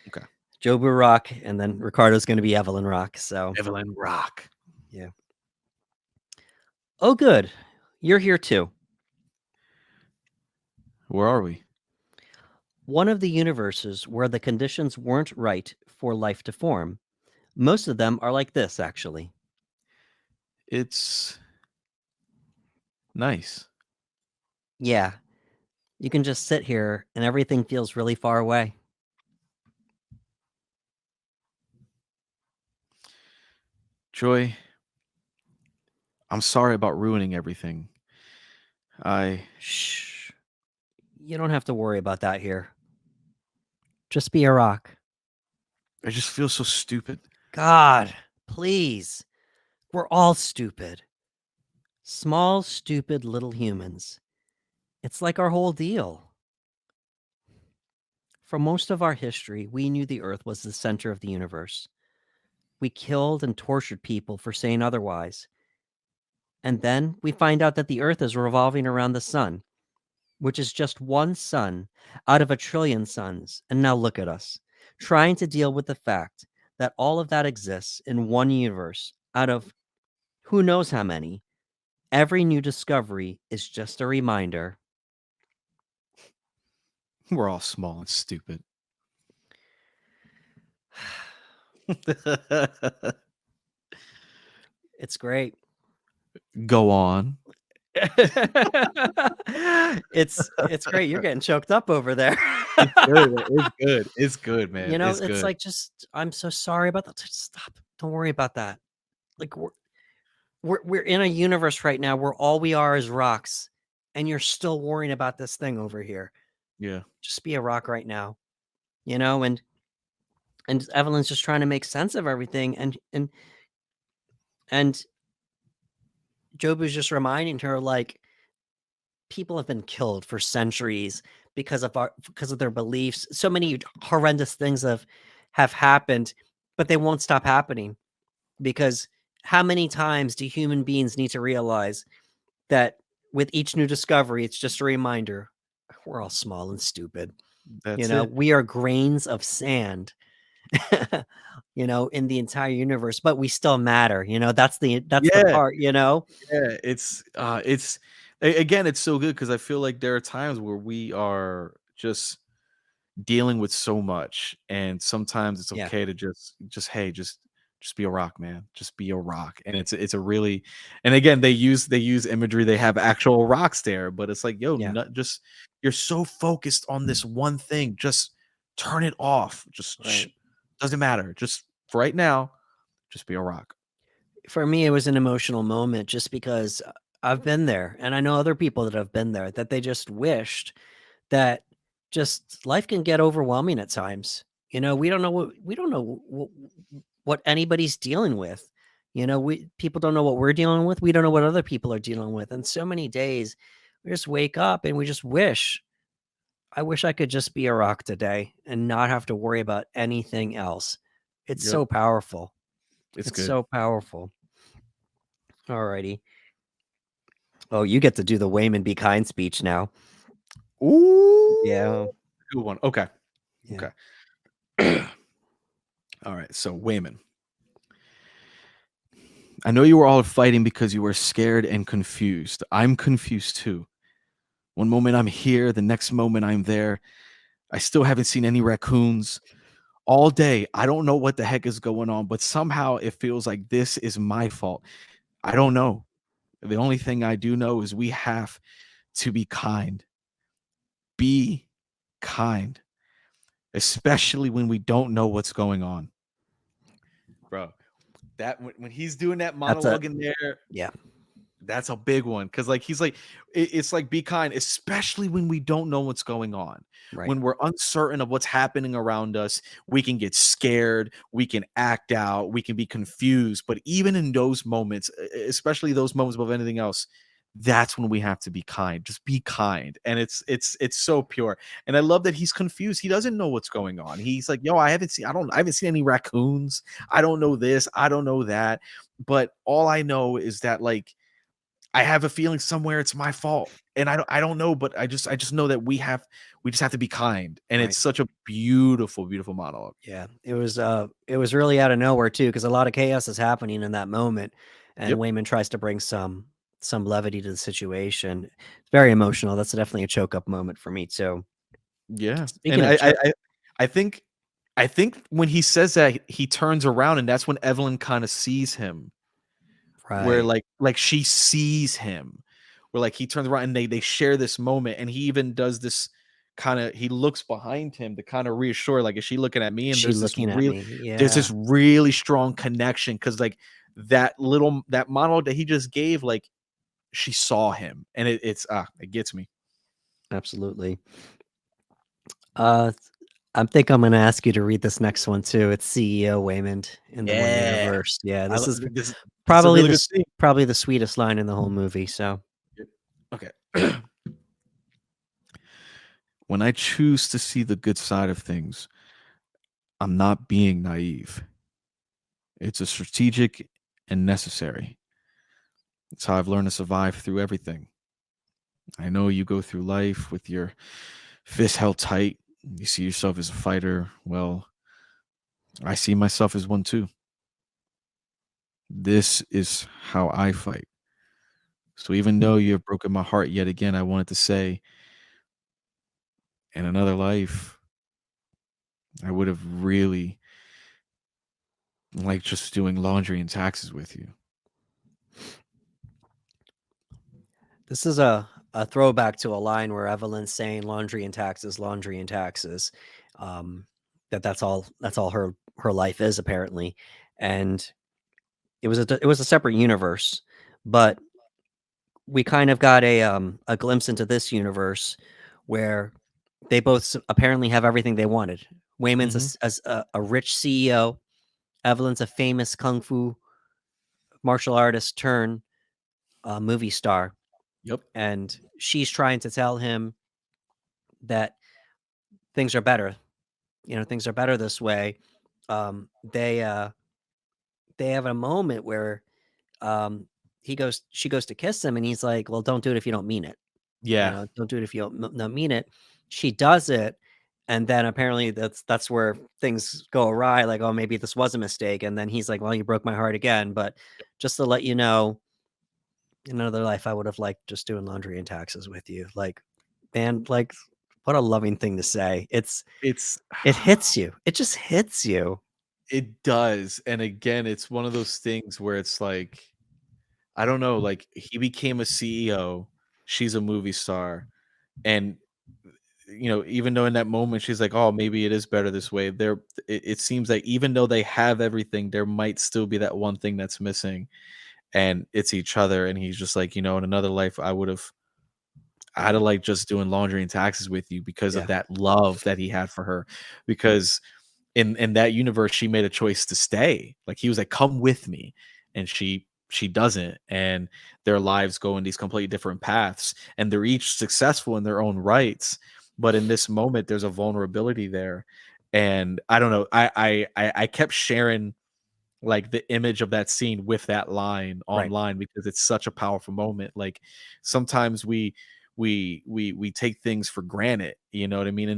Okay. Jobu Rock, and then Ricardo's going to be Evelyn Rock. So, Evelyn Rock. yeah. Oh, good. You're here too. Where are we? One of the universes where the conditions weren't right for life to form. Most of them are like this, actually. It's nice. Yeah, you can just sit here and everything feels really far away. Joy, I'm sorry about ruining everything. I Shh. You don't have to worry about that here. Just be a rock. I just feel so stupid. God, please. We're all stupid. Small, stupid little humans. It's like our whole deal. For most of our history, we knew the Earth was the center of the universe. We killed and tortured people for saying otherwise. And then we find out that the Earth is revolving around the sun, which is just one sun out of a trillion suns. And now look at us, trying to deal with the fact that all of that exists in one universe out of who knows how many. Every new discovery is just a reminder. We're all small and stupid. It's great. Go on. It's great. You're getting choked up over there. It's good. It's good. It's good, man. You know, It's it's good. like, just I'm so sorry about that. Just stop. Don't worry about that. Like, we're in a universe right now where all we are is rocks, and you're still worrying about this thing over here. Yeah. Just be a rock right now, you know? And Evelyn's just trying to make sense of everything, and Job is just reminding her, like, people have been killed for centuries because of their beliefs. So many horrendous things have happened, but they won't stop happening, because how many times do human beings need to realize that with each new discovery, it's just a reminder we're all small and stupid. That's it. We are grains of sand, in the entire universe, but we still matter. That's the Yeah. part, Yeah. Again, it's so good because I feel like there are times where we are just dealing with so much, and sometimes it's Yeah, okay to just be a rock, man. Just be a rock. And it's a really, and again, they use imagery, they have actual rocks there, but it's like, yo, yeah, not just, you're so focused on this one thing, just turn it off. right. Doesn't matter. Just for right now, just be a rock. For me, it was an emotional moment just because I've been there, and I know other people that have been there, that they just wished that just life can get overwhelming at times. We don't know what anybody's dealing with. We people don't know what we're dealing with. We don't know what other people are dealing with. And so many days we just wake up and we just I wish I could just be a rock today and not have to worry about anything else. It's Yep. so powerful. It's It's good. so powerful. Alrighty. Oh, you get to do the Wayman Be Kind speech now. Ooh. Yeah. Good one. Okay. Yeah. Okay. All right. So Wayman, I know you were all fighting because you were scared and confused. I'm confused too. One moment I'm here, the next moment I'm there. I still haven't seen any raccoons all day. I don't know what the heck is going on, but somehow it feels like this is my fault. I don't know. The only thing I do know is we have to be kind. Be kind, especially when we don't know what's going on. Bro, that when he's doing that That's a monologue in there, yeah, that's a big one, because like he's like, it's like, be kind, especially when we don't know what's going on. right. When we're uncertain of what's happening around us, we can get scared, we can act out, we can be confused. But even in those moments, especially those moments above anything else, that's when we have to be kind. Just be kind. And it's so pure. And I love that he's confused. He doesn't know what's going on. He's like, yo, I haven't seen any raccoons. I don't know this, I don't know that. But all I know is that, like, I have a feeling somewhere it's my fault. And I don't know, but I just know that we just have to be kind. And it's Right. such a beautiful, beautiful monologue. Yeah. It was really out of nowhere too, because a lot of chaos is happening in that moment. And Yep. Wayman tries to bring some levity to the situation. It's very emotional. That's definitely a choke up moment for me too. Yeah. And Speaking of choke, I think when he says that, he turns around, and that's when Evelyn kind of sees him, where right. like she sees him, where like he turns around and they share this moment, and he even does this kind of, he looks behind him to kind of reassure, like, is she looking at me? And She looking at me. there's Yeah. this really strong connection, because like that monologue that he just gave, like, she saw him, and it gets me. Absolutely. Uh I think I'm gonna ask you to read this next one too. It's CEO Waymond in the One Yeah. Universe. Yeah, I this lo is this is a really good scene. probably the sweetest line in the whole movie. So Yep. Okay. When I choose to see the good side of things, I'm not being naive. It's a strategic and necessary. It's how I've learned to survive through everything. I know you go through life with your fist held tight. You see yourself as a fighter. Well, I see myself as one too. This is how I fight. So even though you have broken my heart yet again, I wanted to say, in another life, I would have really liked just doing laundry and taxes with you. This is a throwback to a line where Evelyn's saying laundry and taxes, laundry and taxes. That's all her life is apparently. And it was a separate universe, but we kind of got a glimpse into this universe where they both apparently have everything they wanted. Wayman's Hmm. a rich CEO. Evelyn's a famous kung fu martial artist turn movie star, Yep. and she's trying to tell him that things are better. Things are better this way. Um, they uh, they have a moment where she goes to kiss him, and he's like, "Well, don't do it if you don't mean it. Yeah. Don't do it if you don't mean it." She does it, and then apparently that's where things go awry. Like, oh, maybe this was a mistake. And then he's like, "Well, you broke my heart again." But just to let you know, in another life, I would have liked just doing laundry and taxes with you. Like, man, like, what a loving thing to say. It's It hits you. It just hits you. it does. And again, it's one of those things where it's like, I don't know, like he became a CEO, she's a movie star, and even though in that moment she's like, "Oh, maybe it is better this way." It seems like even though they have everything, there might still be that one thing that's missing, and it's each other. And he's just like, in another life, I had to like just doing laundry and taxes with you because of Yeah, that love that he had for her. Because in that universe, she made a choice to stay. Like he was like, "Come with me," and she doesn't, and their lives go in these completely different paths, and they're each successful in their own rights. But in this moment, there's a vulnerability there, and I don't know. I kept sharing like the image of that scene with that line right. online because it's such a powerful moment. Like sometimes we take things for granted, you know what I mean?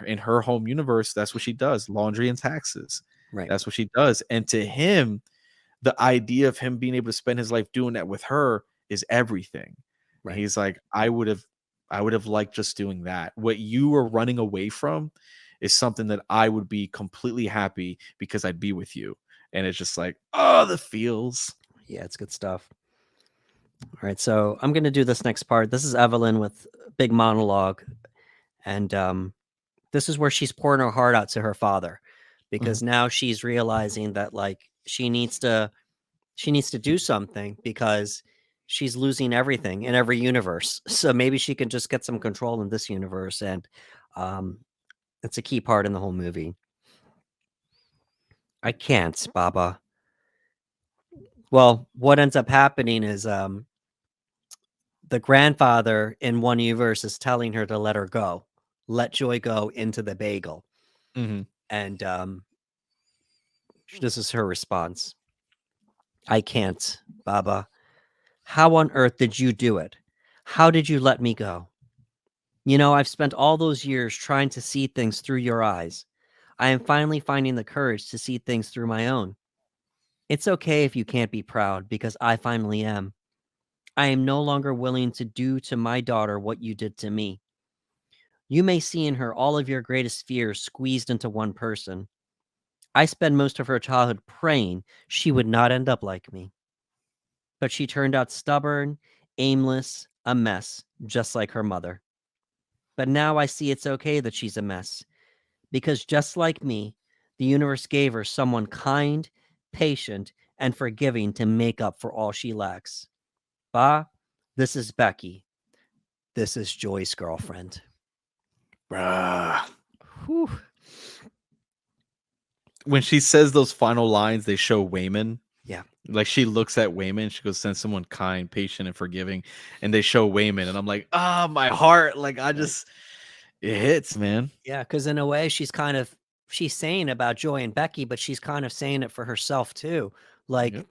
In her home universe, that's what she does, laundry and taxes. Right. That's what she does. And to him, the idea of him being able to spend his life doing that with her is everything. And Right. he's like, I would have liked just doing that. What you were running away from is something that I would be completely happy because I'd be with you. And it's just like, oh, the feels. Yeah, it's good stuff. All right, so I'm gonna do this next part. This is Evelyn with a big monologue, and this is where she's pouring her heart out to her father, Mhm. because now she's realizing that like she needs to do something because she's losing everything in every universe. So maybe she can just get some control in this universe, and um, it's a key part in the whole movie. I can't, Baba. Well, what ends up happening is the grandfather in one universe is telling her to let her go, let Joy go into the bagel. Mhm. And this is her response: I can't, Baba. How on earth did you do it? How did you let me go? I've spent all those years trying to see things through your eyes. I am finally finding the courage to see things through my own. It's okay if you can't be proud, because I finally am. I am no longer willing to do to my daughter what you did to me. You may see in her all of your greatest fears squeezed into one person. I spent most of her childhood praying she would not end up like me. But she turned out stubborn, aimless, a mess, just like her mother. But now I see it's okay that she's a mess, because just like me, the universe gave her someone kind, patient, and forgiving to make up for all she lacks. Ba, this is Becky. This is Joy's girlfriend. Bruh. Whew. When she says those final lines, they show Wayman. Yeah. Like she looks at Wayman, she goes, "Send someone kind, patient, and forgiving," and they show Wayman, and I'm like, "Ah, my heart!" Like Right. it hits, man. Yeah, because in a way, she's saying about Joy and Becky, but she's kind of saying it for herself too. Yep. Like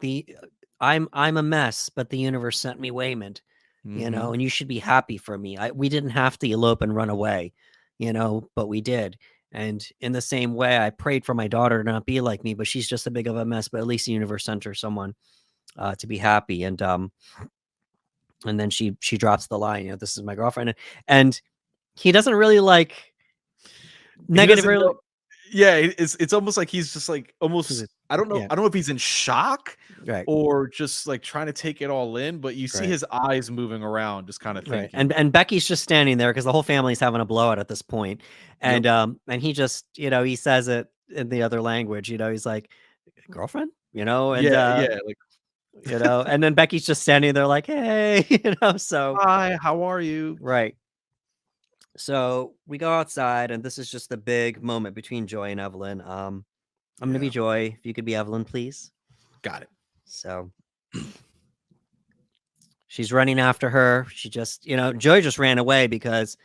I'm a mess, but the universe sent me Waymond, Hmm. and you should be happy for me. We didn't have to elope and run away, but we did. And in the same way, I prayed for my daughter to not be like me, but she's just a big of a mess. But at least the universe sent her someone to be happy. And then she drops the line, this is my girlfriend, and he doesn't really like He negative. doesn't know. Yeah, it's almost like he's just like almost I don't know. Yeah. I don't know if he's in shock Right. or just like trying to take it all in, but you see Right. his eyes moving around, just kind of Right. thinking. And Becky's just standing there because the whole family's having a blowout at this point. Yep. And he just, he says it in the other language, he's like, girlfriend, Yeah. Yeah. Like, and then Becky's just standing there like, hey, so hi, how are you? right. So we go outside, and this is just the big moment between Joy and Evelyn. I'm gonna be Yeah. Joy. If you could be Evelyn, please. Got it. So she's running after her. She just, Joy just ran away because,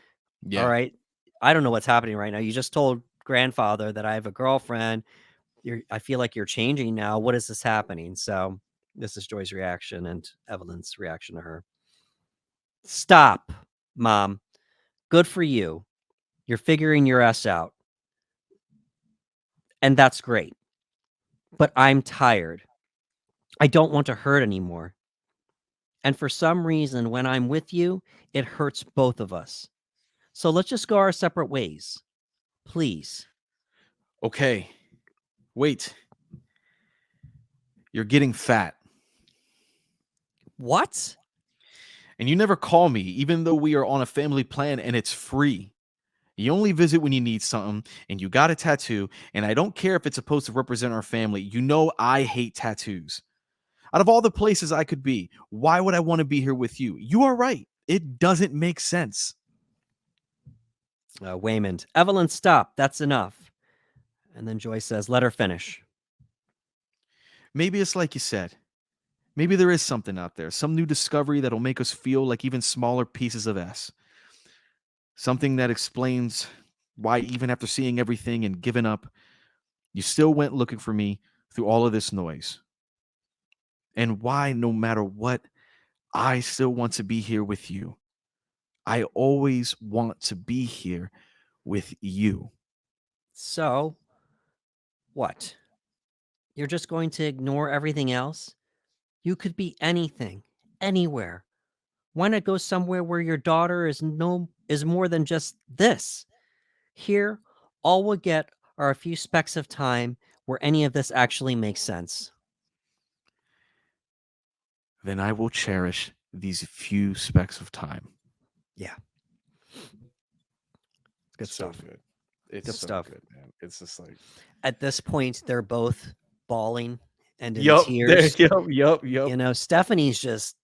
all Yeah. right, I don't know what's happening right now. You just told grandfather that I have a girlfriend. I feel like you're changing now. What is this happening? So this is Joy's reaction and Evelyn's reaction to her. Stop, Mom. Good for you. You're figuring your ass out. And that's great. But I'm tired. I don't want to hurt anymore. And for some reason, when I'm with you, it hurts both of us. So let's just go our separate ways. Please. Okay. Wait. You're getting fat. What? And you never call me, even though we are on a family plan and it's free. You only visit when you need something, and you got a tattoo, and I don't care if it's supposed to represent our family. You know I hate tattoos. Out of all the places I could be, why would I want to be here with you? You are right. It doesn't make sense. Waymond. Evelyn, stop. That's enough. And then Joy says, let her finish. Maybe it's like you said. Maybe there is something out there, some new discovery that'll make us feel like even smaller pieces of S. Something that explains why, even after seeing everything and giving up, you still went looking for me through all of this noise. And why, no matter what, I still want to be here with you. I always want to be here with you. So, what? You're just going to ignore everything else? You could be anything, anywhere. Why not go somewhere where your daughter is more than just this? Here, all we'll get are a few specks of time where any of this actually makes sense. Then I will cherish these few specks of time. Yeah. Good stuff. Good. It's Good so stuff. good, man. It's just like At this point, they're both bawling and in Yup. tears. Yup. Stephanie's just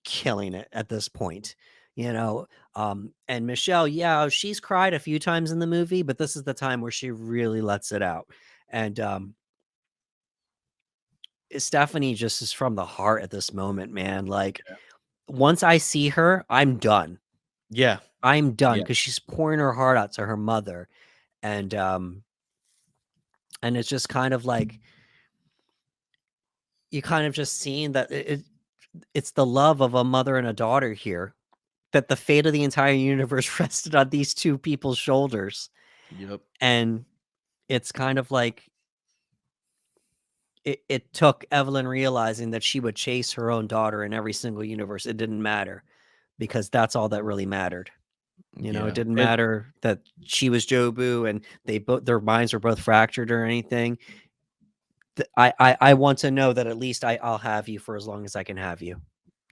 killing it at this point. And Michelle, yeah, she's cried a few times in the movie, but this is the time where she really lets it out. And Stephanie just is from the heart at this moment, man. Like, once I see her, I'm done. Yeah. I'm done Yeah. because she's pouring her heart out to her mother. And it's just kind of like you kind of just seeing that it's the love of a mother and a daughter here, that the fate of the entire universe rested on these two people's shoulders. Yep. And it's kind of like it took Evelyn realizing that she would chase her own daughter in every single universe. It didn't matter because that's all that really mattered. It didn't matter that she was Jobu and their minds were both fractured or anything. I want to know that at least I'll have you for as long as I can have you.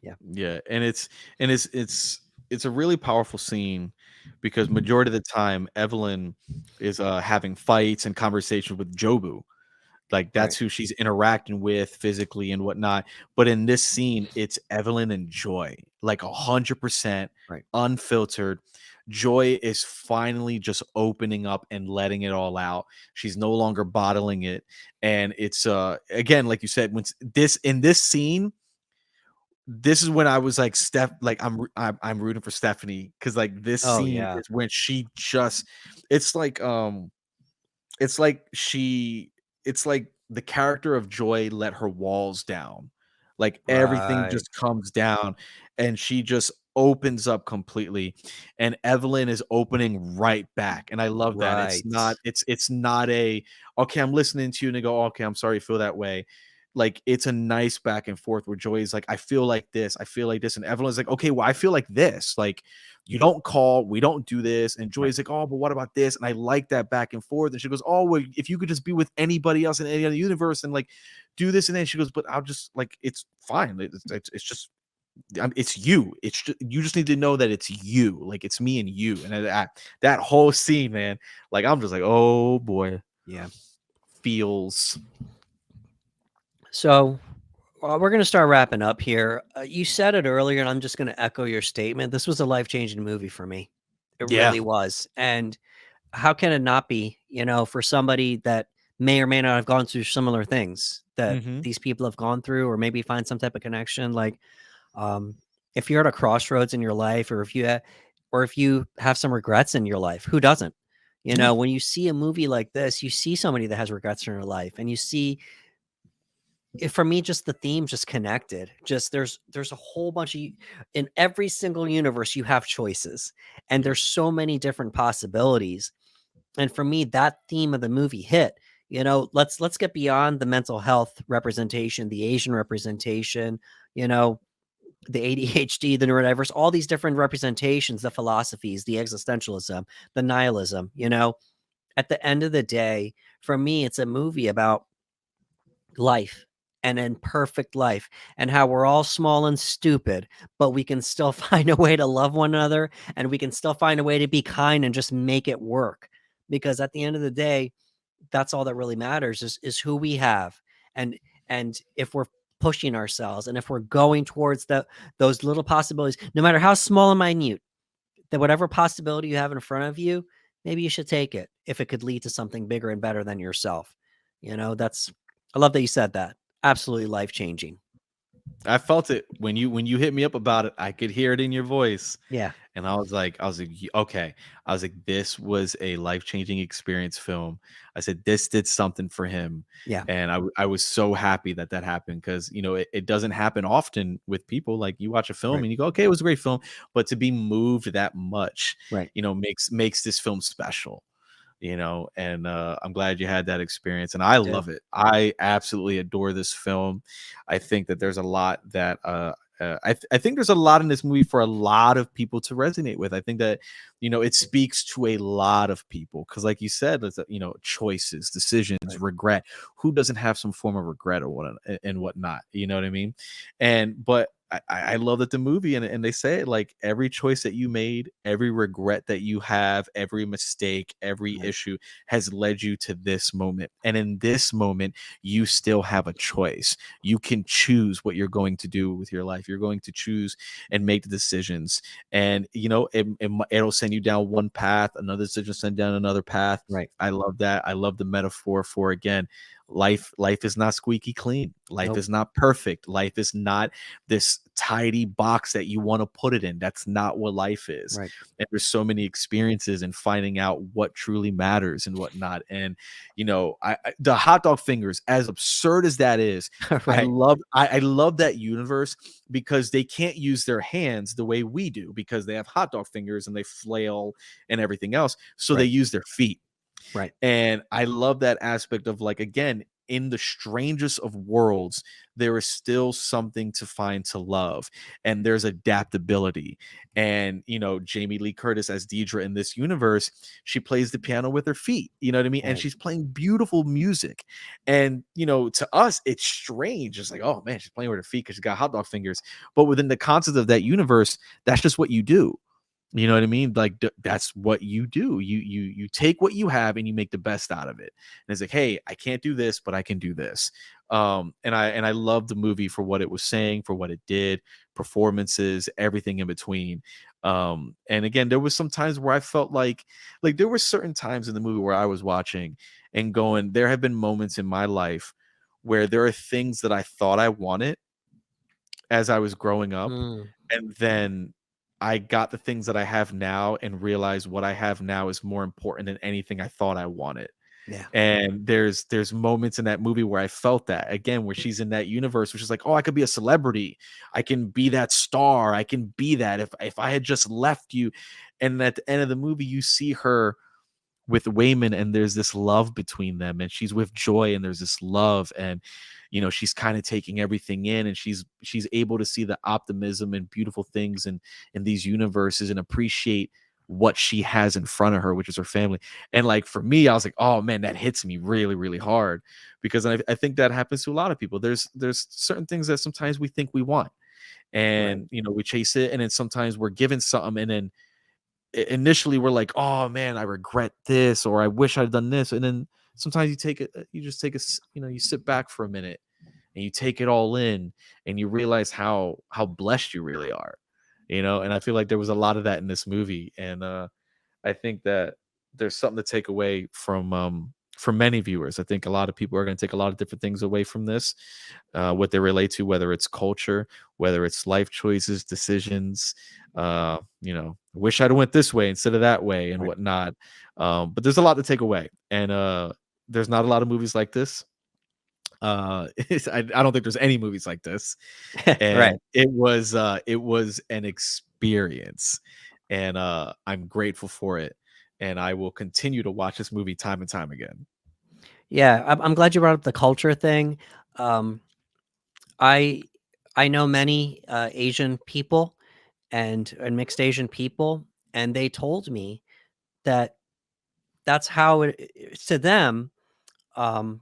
Yeah. And it's a really powerful scene because majority of the time Evelyn is having fights and conversations with Jobu. Like that's who she's interacting with physically and whatnot. But in this scene, it's Evelyn and Joy, like 100% unfiltered. Joy is finally just opening up and letting it all out. She's no longer bottling it. And it's again, like you said, when in this scene, this is when I was like I'm rooting for Stephanie because like this scene is when she just it's like it's like the character of Joy let her walls down. Like everything just comes down and she just opens up completely. And Evelyn is opening right back. And I love that. It's not a okay, I'm listening to you and they go, okay, I'm sorry you feel that way. like it's a nice back and forth where Joy is like, I feel like this, I feel like this, and Evelyn's like, okay, well, I feel like this. Like, you don't call, we don't do this, and Joy is like, oh, but what about this? And I like that back and forth. And she goes, oh, well, if you could just be with anybody else in any other universe and like do this, and then she goes, but I'll just like, it's fine. It's just it's you. It's just, you just need to know that it's you. Like it's me and you. And that whole scene, man, like I'm just like, oh boy, Yeah. feels. So we're going to start wrapping up here. You said it earlier, and I'm just going to echo your statement. This was a life-changing movie for me. It Yeah. really was. And how can it not be, for somebody that may or may not have gone through similar things that these people have gone through, or maybe find some type of connection? Like, if you're at a crossroads in your life, or if you have some regrets in your life, who doesn't? When you see a movie like this, you see somebody that has regrets in their life, and you see, for me, just the theme just connected. Just there's a whole bunch of, in every single universe you have choices, and there's so many different possibilities. And for me, that theme of the movie hit. Let's get beyond the mental health representation, the Asian representation, the ADHD, the neurodiverse, all these different representations, the philosophies, the existentialism, the nihilism. At the end of the day, for me, it's a movie about life, an imperfect life, and how we're all small and stupid, but we can still find a way to love one another, and we can still find a way to be kind and just make it work. Because at the end of the day, that's all that really matters is who we have. And if we're pushing ourselves, and if we're going towards those little possibilities, no matter how small and minute, that whatever possibility you have in front of you, maybe you should take it if it could lead to something bigger and better than yourself. I love that you said that. Absolutely life-changing. I felt it when you hit me up about it. I could hear it in your voice. Yeah. And I was like, okay. I was like, this was a life-changing experience film. I said, this did something for him. Yeah. And I was so happy that happened, because, it doesn't happen often with people. Like, you watch a film and you go, okay, it was a great film. But to be moved that much, Right. makes this film special. And I'm glad you had that experience, and I love it. I absolutely adore this film. I think that there's a lot that I think there's a lot in this movie for a lot of people to resonate with. I think that it speaks to a lot of people, because like you said, it's choices, decisions, regret. Who doesn't have some form of regret or whatnot? You know what I mean? But I love that the movie, and they say it, like, every choice that you made, every regret that you have, every mistake, every issue has led you to this moment. And in this moment, you still have a choice. You can choose what you're going to do with your life. You're going to choose and make the decisions. And, it'll send you down one path, another decision send down another path. Right. I love that. I love the metaphor for, again, life is not squeaky clean. Life is not perfect. Life is not this tidy box that you want to put it in. That's not what life is. Right. And there's so many experiences and finding out what truly matters and whatnot. And the hot dog fingers, as absurd as that is, Right. I love that universe, because they can't use their hands the way we do, because they have hot dog fingers and they flail and everything else. So they use their feet. Right. And I love that aspect of, like, again, in the strangest of worlds, there is still something to find to love, and there's adaptability. And Jamie Lee Curtis as Deidre in this universe, she plays the piano with her feet, you know what I mean? And she's playing beautiful music. And to us, it's strange. It's like, oh man, she's playing with her feet because she's got hot dog fingers. But within the concept of that universe, that's just what you do. You know what I mean? Like, that's what you do. You take what you have and you make the best out of it. And it's like, hey, I can't do this, but I can do this. And I love the movie for what it was saying, for what it did, performances, everything in between. And again, there was some times where I felt like there were certain times in the movie where I was watching and going, there have been moments in my life where there are things that I thought I wanted as I was growing up, and then I got the things that I have now and realized what I have now is more important than anything I thought I wanted. Yeah. And there's moments in that movie where I felt that, again, where she's in that universe, which is like, oh, I could be a celebrity. I can be that star. I can be that if I had just left you. And at the end of the movie, you see her with Wayman, and there's this love between them, and she's with Joy, and there's this love, and she's kind of taking everything in, and she's able to see the optimism and beautiful things in these universes and appreciate what she has in front of her, which is her family. And like for me, I was like, oh man, that hits me really, really hard, because I think that happens to a lot of people. There's certain things that sometimes we think we want, Right. and we chase it, and then sometimes we're given something, and then initially we're like, oh man, I regret this, or I wish I'd done this. And then sometimes you just take you sit back for a minute and you take it all in, and you realize how blessed you really are. And I feel like there was a lot of that in this movie. And I think that there's something to take away from many viewers. I think a lot of people are going to take a lot of different things away from this, what they relate to, whether it's culture, whether it's life choices, decisions. Wish I'd went this way instead of that way, and Right. whatnot. But there's a lot to take away, and there's not a lot of movies like this. I don't think there's any movies like this, Right. and it was an experience, and I'm grateful for it, and I will continue to watch this movie time and time again. Yeah, I'm glad you brought up the culture thing. Um, I I know many Asian people and mixed Asian people, and they told me that that's how to them. Um,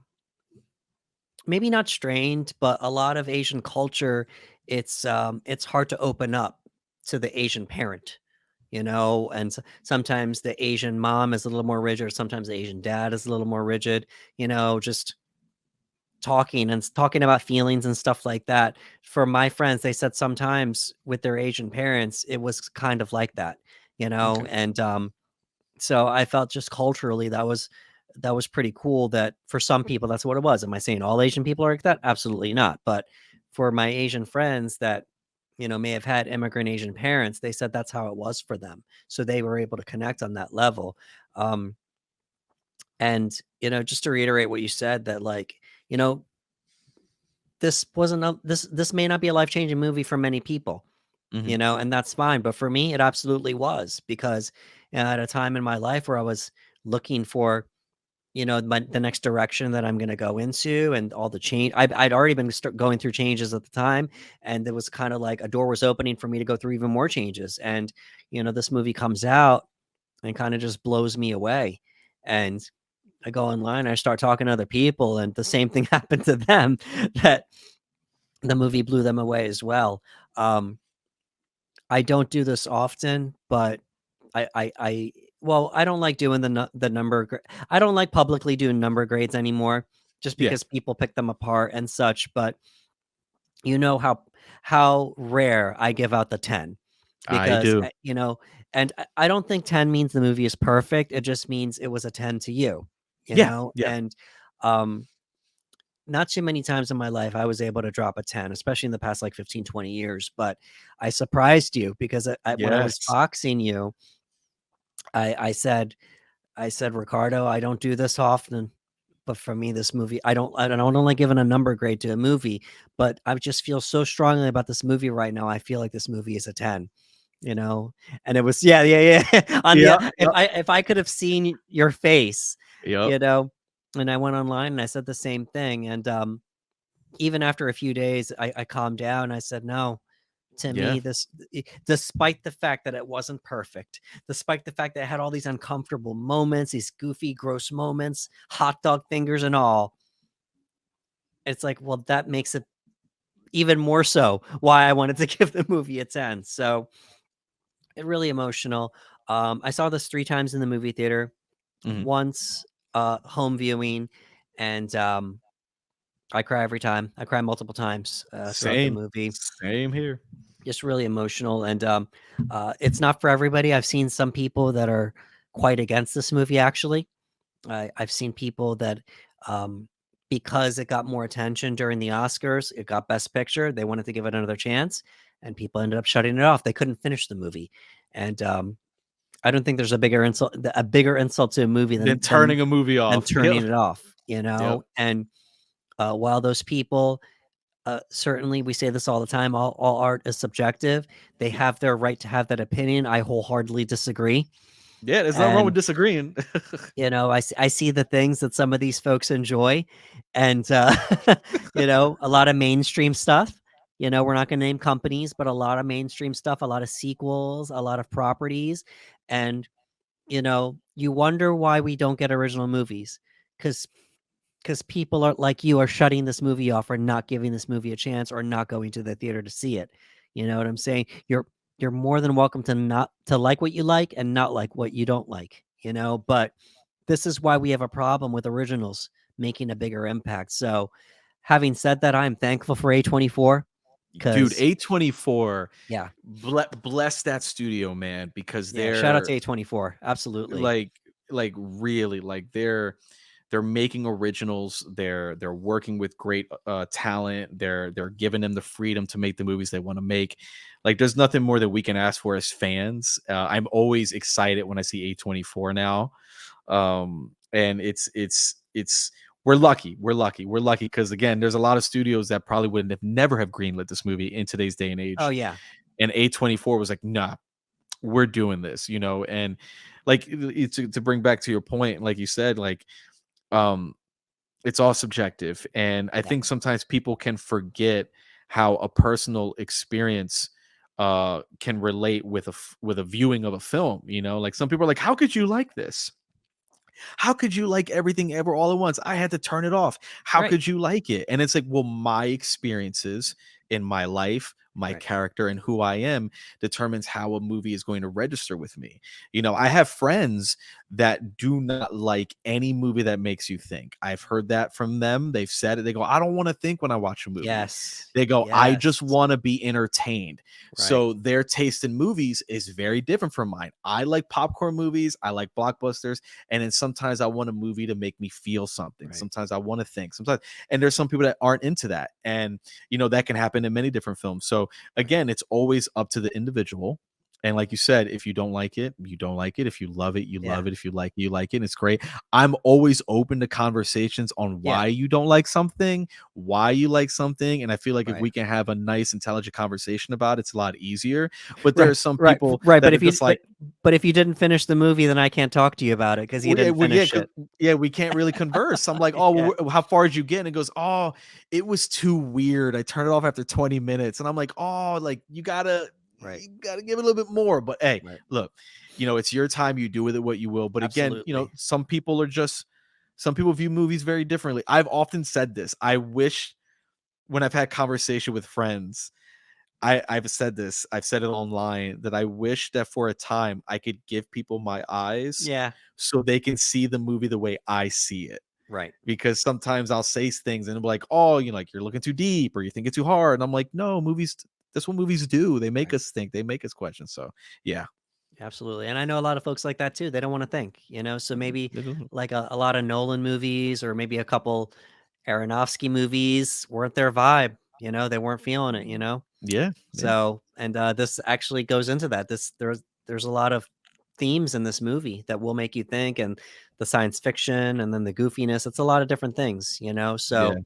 Maybe not strained, but a lot of Asian culture, it's hard to open up to the Asian parent, and sometimes the Asian mom is a little more rigid, or sometimes the Asian dad is a little more rigid, just talking about feelings and stuff like that. For my friends, they said sometimes with their Asian parents, it was kind of like that, Okay. and so I felt just culturally that was pretty cool that for some people that's what it was. Am I saying all Asian people are like that? Absolutely not. But for my Asian friends that may have had immigrant Asian parents, they said that's how it was for them. So they were able to connect on that level. Um, and just to reiterate what you said, that like you know this wasn't a, this may not be a life changing movie for many people, Hmm. and that's fine. But for me, it absolutely was, because at a time in my life where I was looking for the next direction that I'm gonna go into, and all the change. I'd already been going through changes at the time, and it was kind of like a door was opening for me to go through even more changes. And this movie comes out and kind of just blows me away. And I go online, I start talking to other people, and the same thing happened to them. That the movie blew them away as well. Um, I don't do this often, but I well, I don't like doing the number I don't like publicly doing number grades anymore, just Yeah, because people pick them apart and such. But you know how rare I give out the 10, I because do. and I don't think 10 means the movie is perfect. It just means it was a 10 to you, Yeah, yeah, and um not too many times in my life I was able to drop a 10, especially in the past like 15, 20 years. But I surprised you, because when I was yes, boxing you, I said, Ricardo, I don't do this often, but for me, this movie, I don't only giving a number grade to a movie, but I just feel so strongly about this movie right now. I feel like this movie is a 10, you know? And it was, yeah, yeah, yeah. yeah, yep, If I could have seen your face, yep, you know, and I went online and I said the same thing. And even after a few days, I calmed down. I said, no, to yeah, me, despite the fact that it wasn't perfect, despite the fact that it had all these uncomfortable moments, these goofy, gross moments, hot dog fingers and all, it's like, well, that makes it even more so why I wanted to give the movie a 10. So it really emotional. I saw this 3 times in the movie theater. mhm. Once home viewing, and I cry every time. I cry multiple times throughout the Same, movie. same here. Just really emotional. And it's not for everybody. I've seen some people that are quite against this movie, actually. I've seen people that um, because it got more attention during the Oscars, it got Best Picture, they wanted to give it another chance, and people ended up shutting it off. They couldn't finish the movie. And I don't think there's a bigger insult to a movie Then than turning a movie off. Yep, turning it off, yep, And while those people, certainly, we say this all the time, all art is subjective. They have their right to have that opinion. I wholeheartedly disagree. Yeah, there's nothing wrong with And disagreeing. I see the things that some of these folks enjoy, and a lot of mainstream stuff. We're not going to name companies, but a lot of mainstream stuff, a lot of sequels, a lot of properties, and you wonder why we don't get original movies, because people are like you are shutting this movie off or not giving this movie a chance or not going to the theater to see it. You know what I'm saying? You're more than welcome to not to like what you like and not like what you don't like, but this is why we have a problem with originals making a bigger impact. So having said that, I'm thankful for A24 Dude, because A24, yeah, bless that studio, man, because shout out they're to A24. Absolutely. like really like they're making originals. They're working with great talent. They're giving them the freedom to make the movies they want to make. Like there's nothing more that we can ask for as fans. I'm always excited when I see A24 now. And it's we're lucky. We're lucky because again, there's a lot of studios that probably would have never have greenlit this movie in today's day and Oh age. yeah. And A24 was like, nah, we're doing this, and like to bring back to your point, like you said, like um it's all subjective. And I Yeah. think sometimes people can forget how a personal experience can relate with with a viewing of a film. Like some people are like, how could you like this? How could you like everything ever all at once? I had to turn it off. How Right. could you like it? And it's like, well, my experiences in my life, my Right. character, and who I am determines how a movie is going to register with me. I have friends that do not like any movie that makes you think. I've heard that from them. They've said it. They go, I don't want to think when I watch a movie. Yes. They go, I just Yes. want to be entertained. Right. So their taste in movies is very different from mine. I like popcorn movies. I like blockbusters. And then sometimes I want a movie to make me feel something. Right. Sometimes I want to think. Sometimes, and there's some people that aren't into that. And, that can happen in many different films. So again, it's always up to the individual. And like you said, if you don't like it, you don't like it. If you love it, you Yeah. love it. If you like it, you like it. And it's great. I'm always open to conversations on why you don't like something, why you like something. And I feel like if Right. we can have a nice, intelligent conversation about it, it's a lot easier. But there are some Right. people Right. that But are if you just like, but if you didn't finish the movie, then I can't talk to you about it because you didn't finish it. we can't really converse. I'm like, oh, well, how far did you get? And it goes, oh, it was too weird. I turned it off after 20 minutes. And I'm like, oh, like you gotta give it a little bit more. But hey, look, it's your time. You do with it what you will. But again, Absolutely. some people view movies very differently. I've often said this. I wish when I've had conversation with friends, I've said this. I've said it online that I wish that for a time I could give people my eyes, Yeah. so they can see the movie the way I see it. Right. Because sometimes I'll say things and they'll be like, oh, like you're looking too deep or you think it's too hard. And I'm like, no, movies. That's what movies do. They make us think. They make us question. So yeah. Absolutely. And I know a lot of folks like that too. They don't want to think, so maybe They don't- like a lot of Nolan movies or maybe a couple Aronofsky movies weren't their vibe. They weren't feeling it, Yeah. So, and this actually goes into that. There's a lot of themes in this movie that will make you think, and the science fiction, and then the goofiness. It's a lot of different things, So,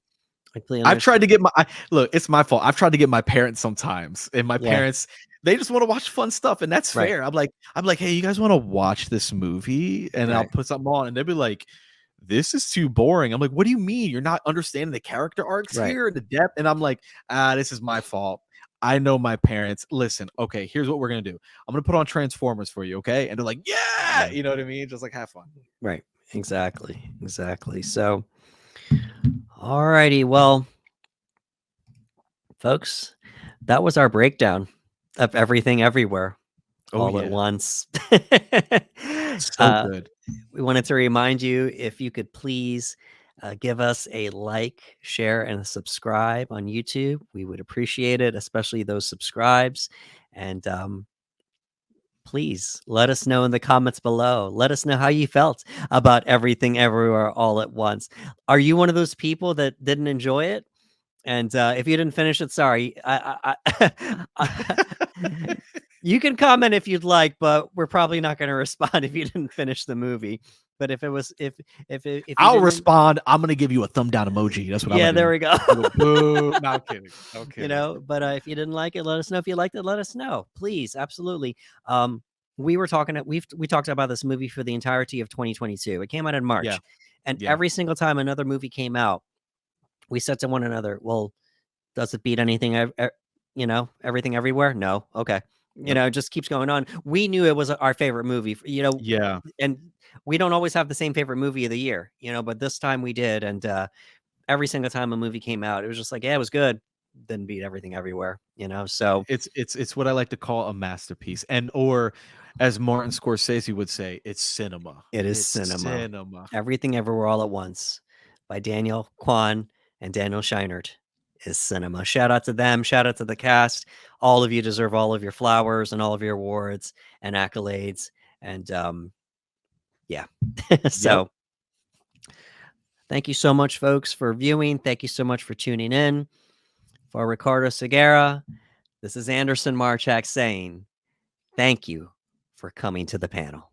I completely I've tried understand. to get look. It's my fault. I've tried to get my parents sometimes, and my Yeah. parents they just want to watch fun stuff, and that's Right. fair. I'm like, hey, you guys want to watch this movie? And I'll Right. put something on, and they'll be like, this is too boring. I'm like, what do you mean? You're not understanding the character arcs Right. here and the depth? And I'm like, this is my fault. I know my parents. Listen, okay, here's what we're gonna do. I'm gonna put on Transformers for you, okay? And they're like, yeah, you know what I mean? Just like have fun. Right. Exactly. So, alrighty. Well, folks, that was our breakdown of everything everywhere all at once. So good. We wanted to remind you, if you could please give us a like, share, and a subscribe on YouTube. We would appreciate it, especially those subscribes. And please let us know in the comments below. Let us know how you felt about everything everywhere all at once. Are you one of those people that didn't enjoy it? And if you didn't finish it, sorry. You can comment if you'd like, but we're probably not going to respond if you didn't finish the movie. But if it was, if you I'll didn't, respond. I'm gonna give you a thumb down emoji. That's what I'm yeah, gonna there do. we go. Boo. No, I'm kidding. I'm kidding. But if you didn't like it, let us know. If you liked it, let us know, please. Absolutely. we talked about this movie for the entirety of 2022. It came out in Yeah. March, and Yeah. every single time another movie came out, we said to one another, "Well, does it beat anything? Everything everywhere? No. Okay." Yep. It just keeps going on. We knew it was our favorite movie. Yeah. And we don't always have the same favorite movie of the year. But this time we did, and every single time a movie came out, it was just like, yeah, it was good. Didn't beat everything everywhere. So It's what I like to call a masterpiece, or as Martin Scorsese would say, it's cinema. it is It's cinema. cinema. Everything Everywhere All at Once by Daniel Kwan and Daniel Scheinert is cinema. Shout out to them. Shout out to the cast. All of you deserve all of your flowers and all of your awards and accolades. And yeah. So thank you so much, folks, for viewing. Thank you so much for tuning in. For Ricardo Segura, this is Anderson Marchak saying thank you for coming to the panel.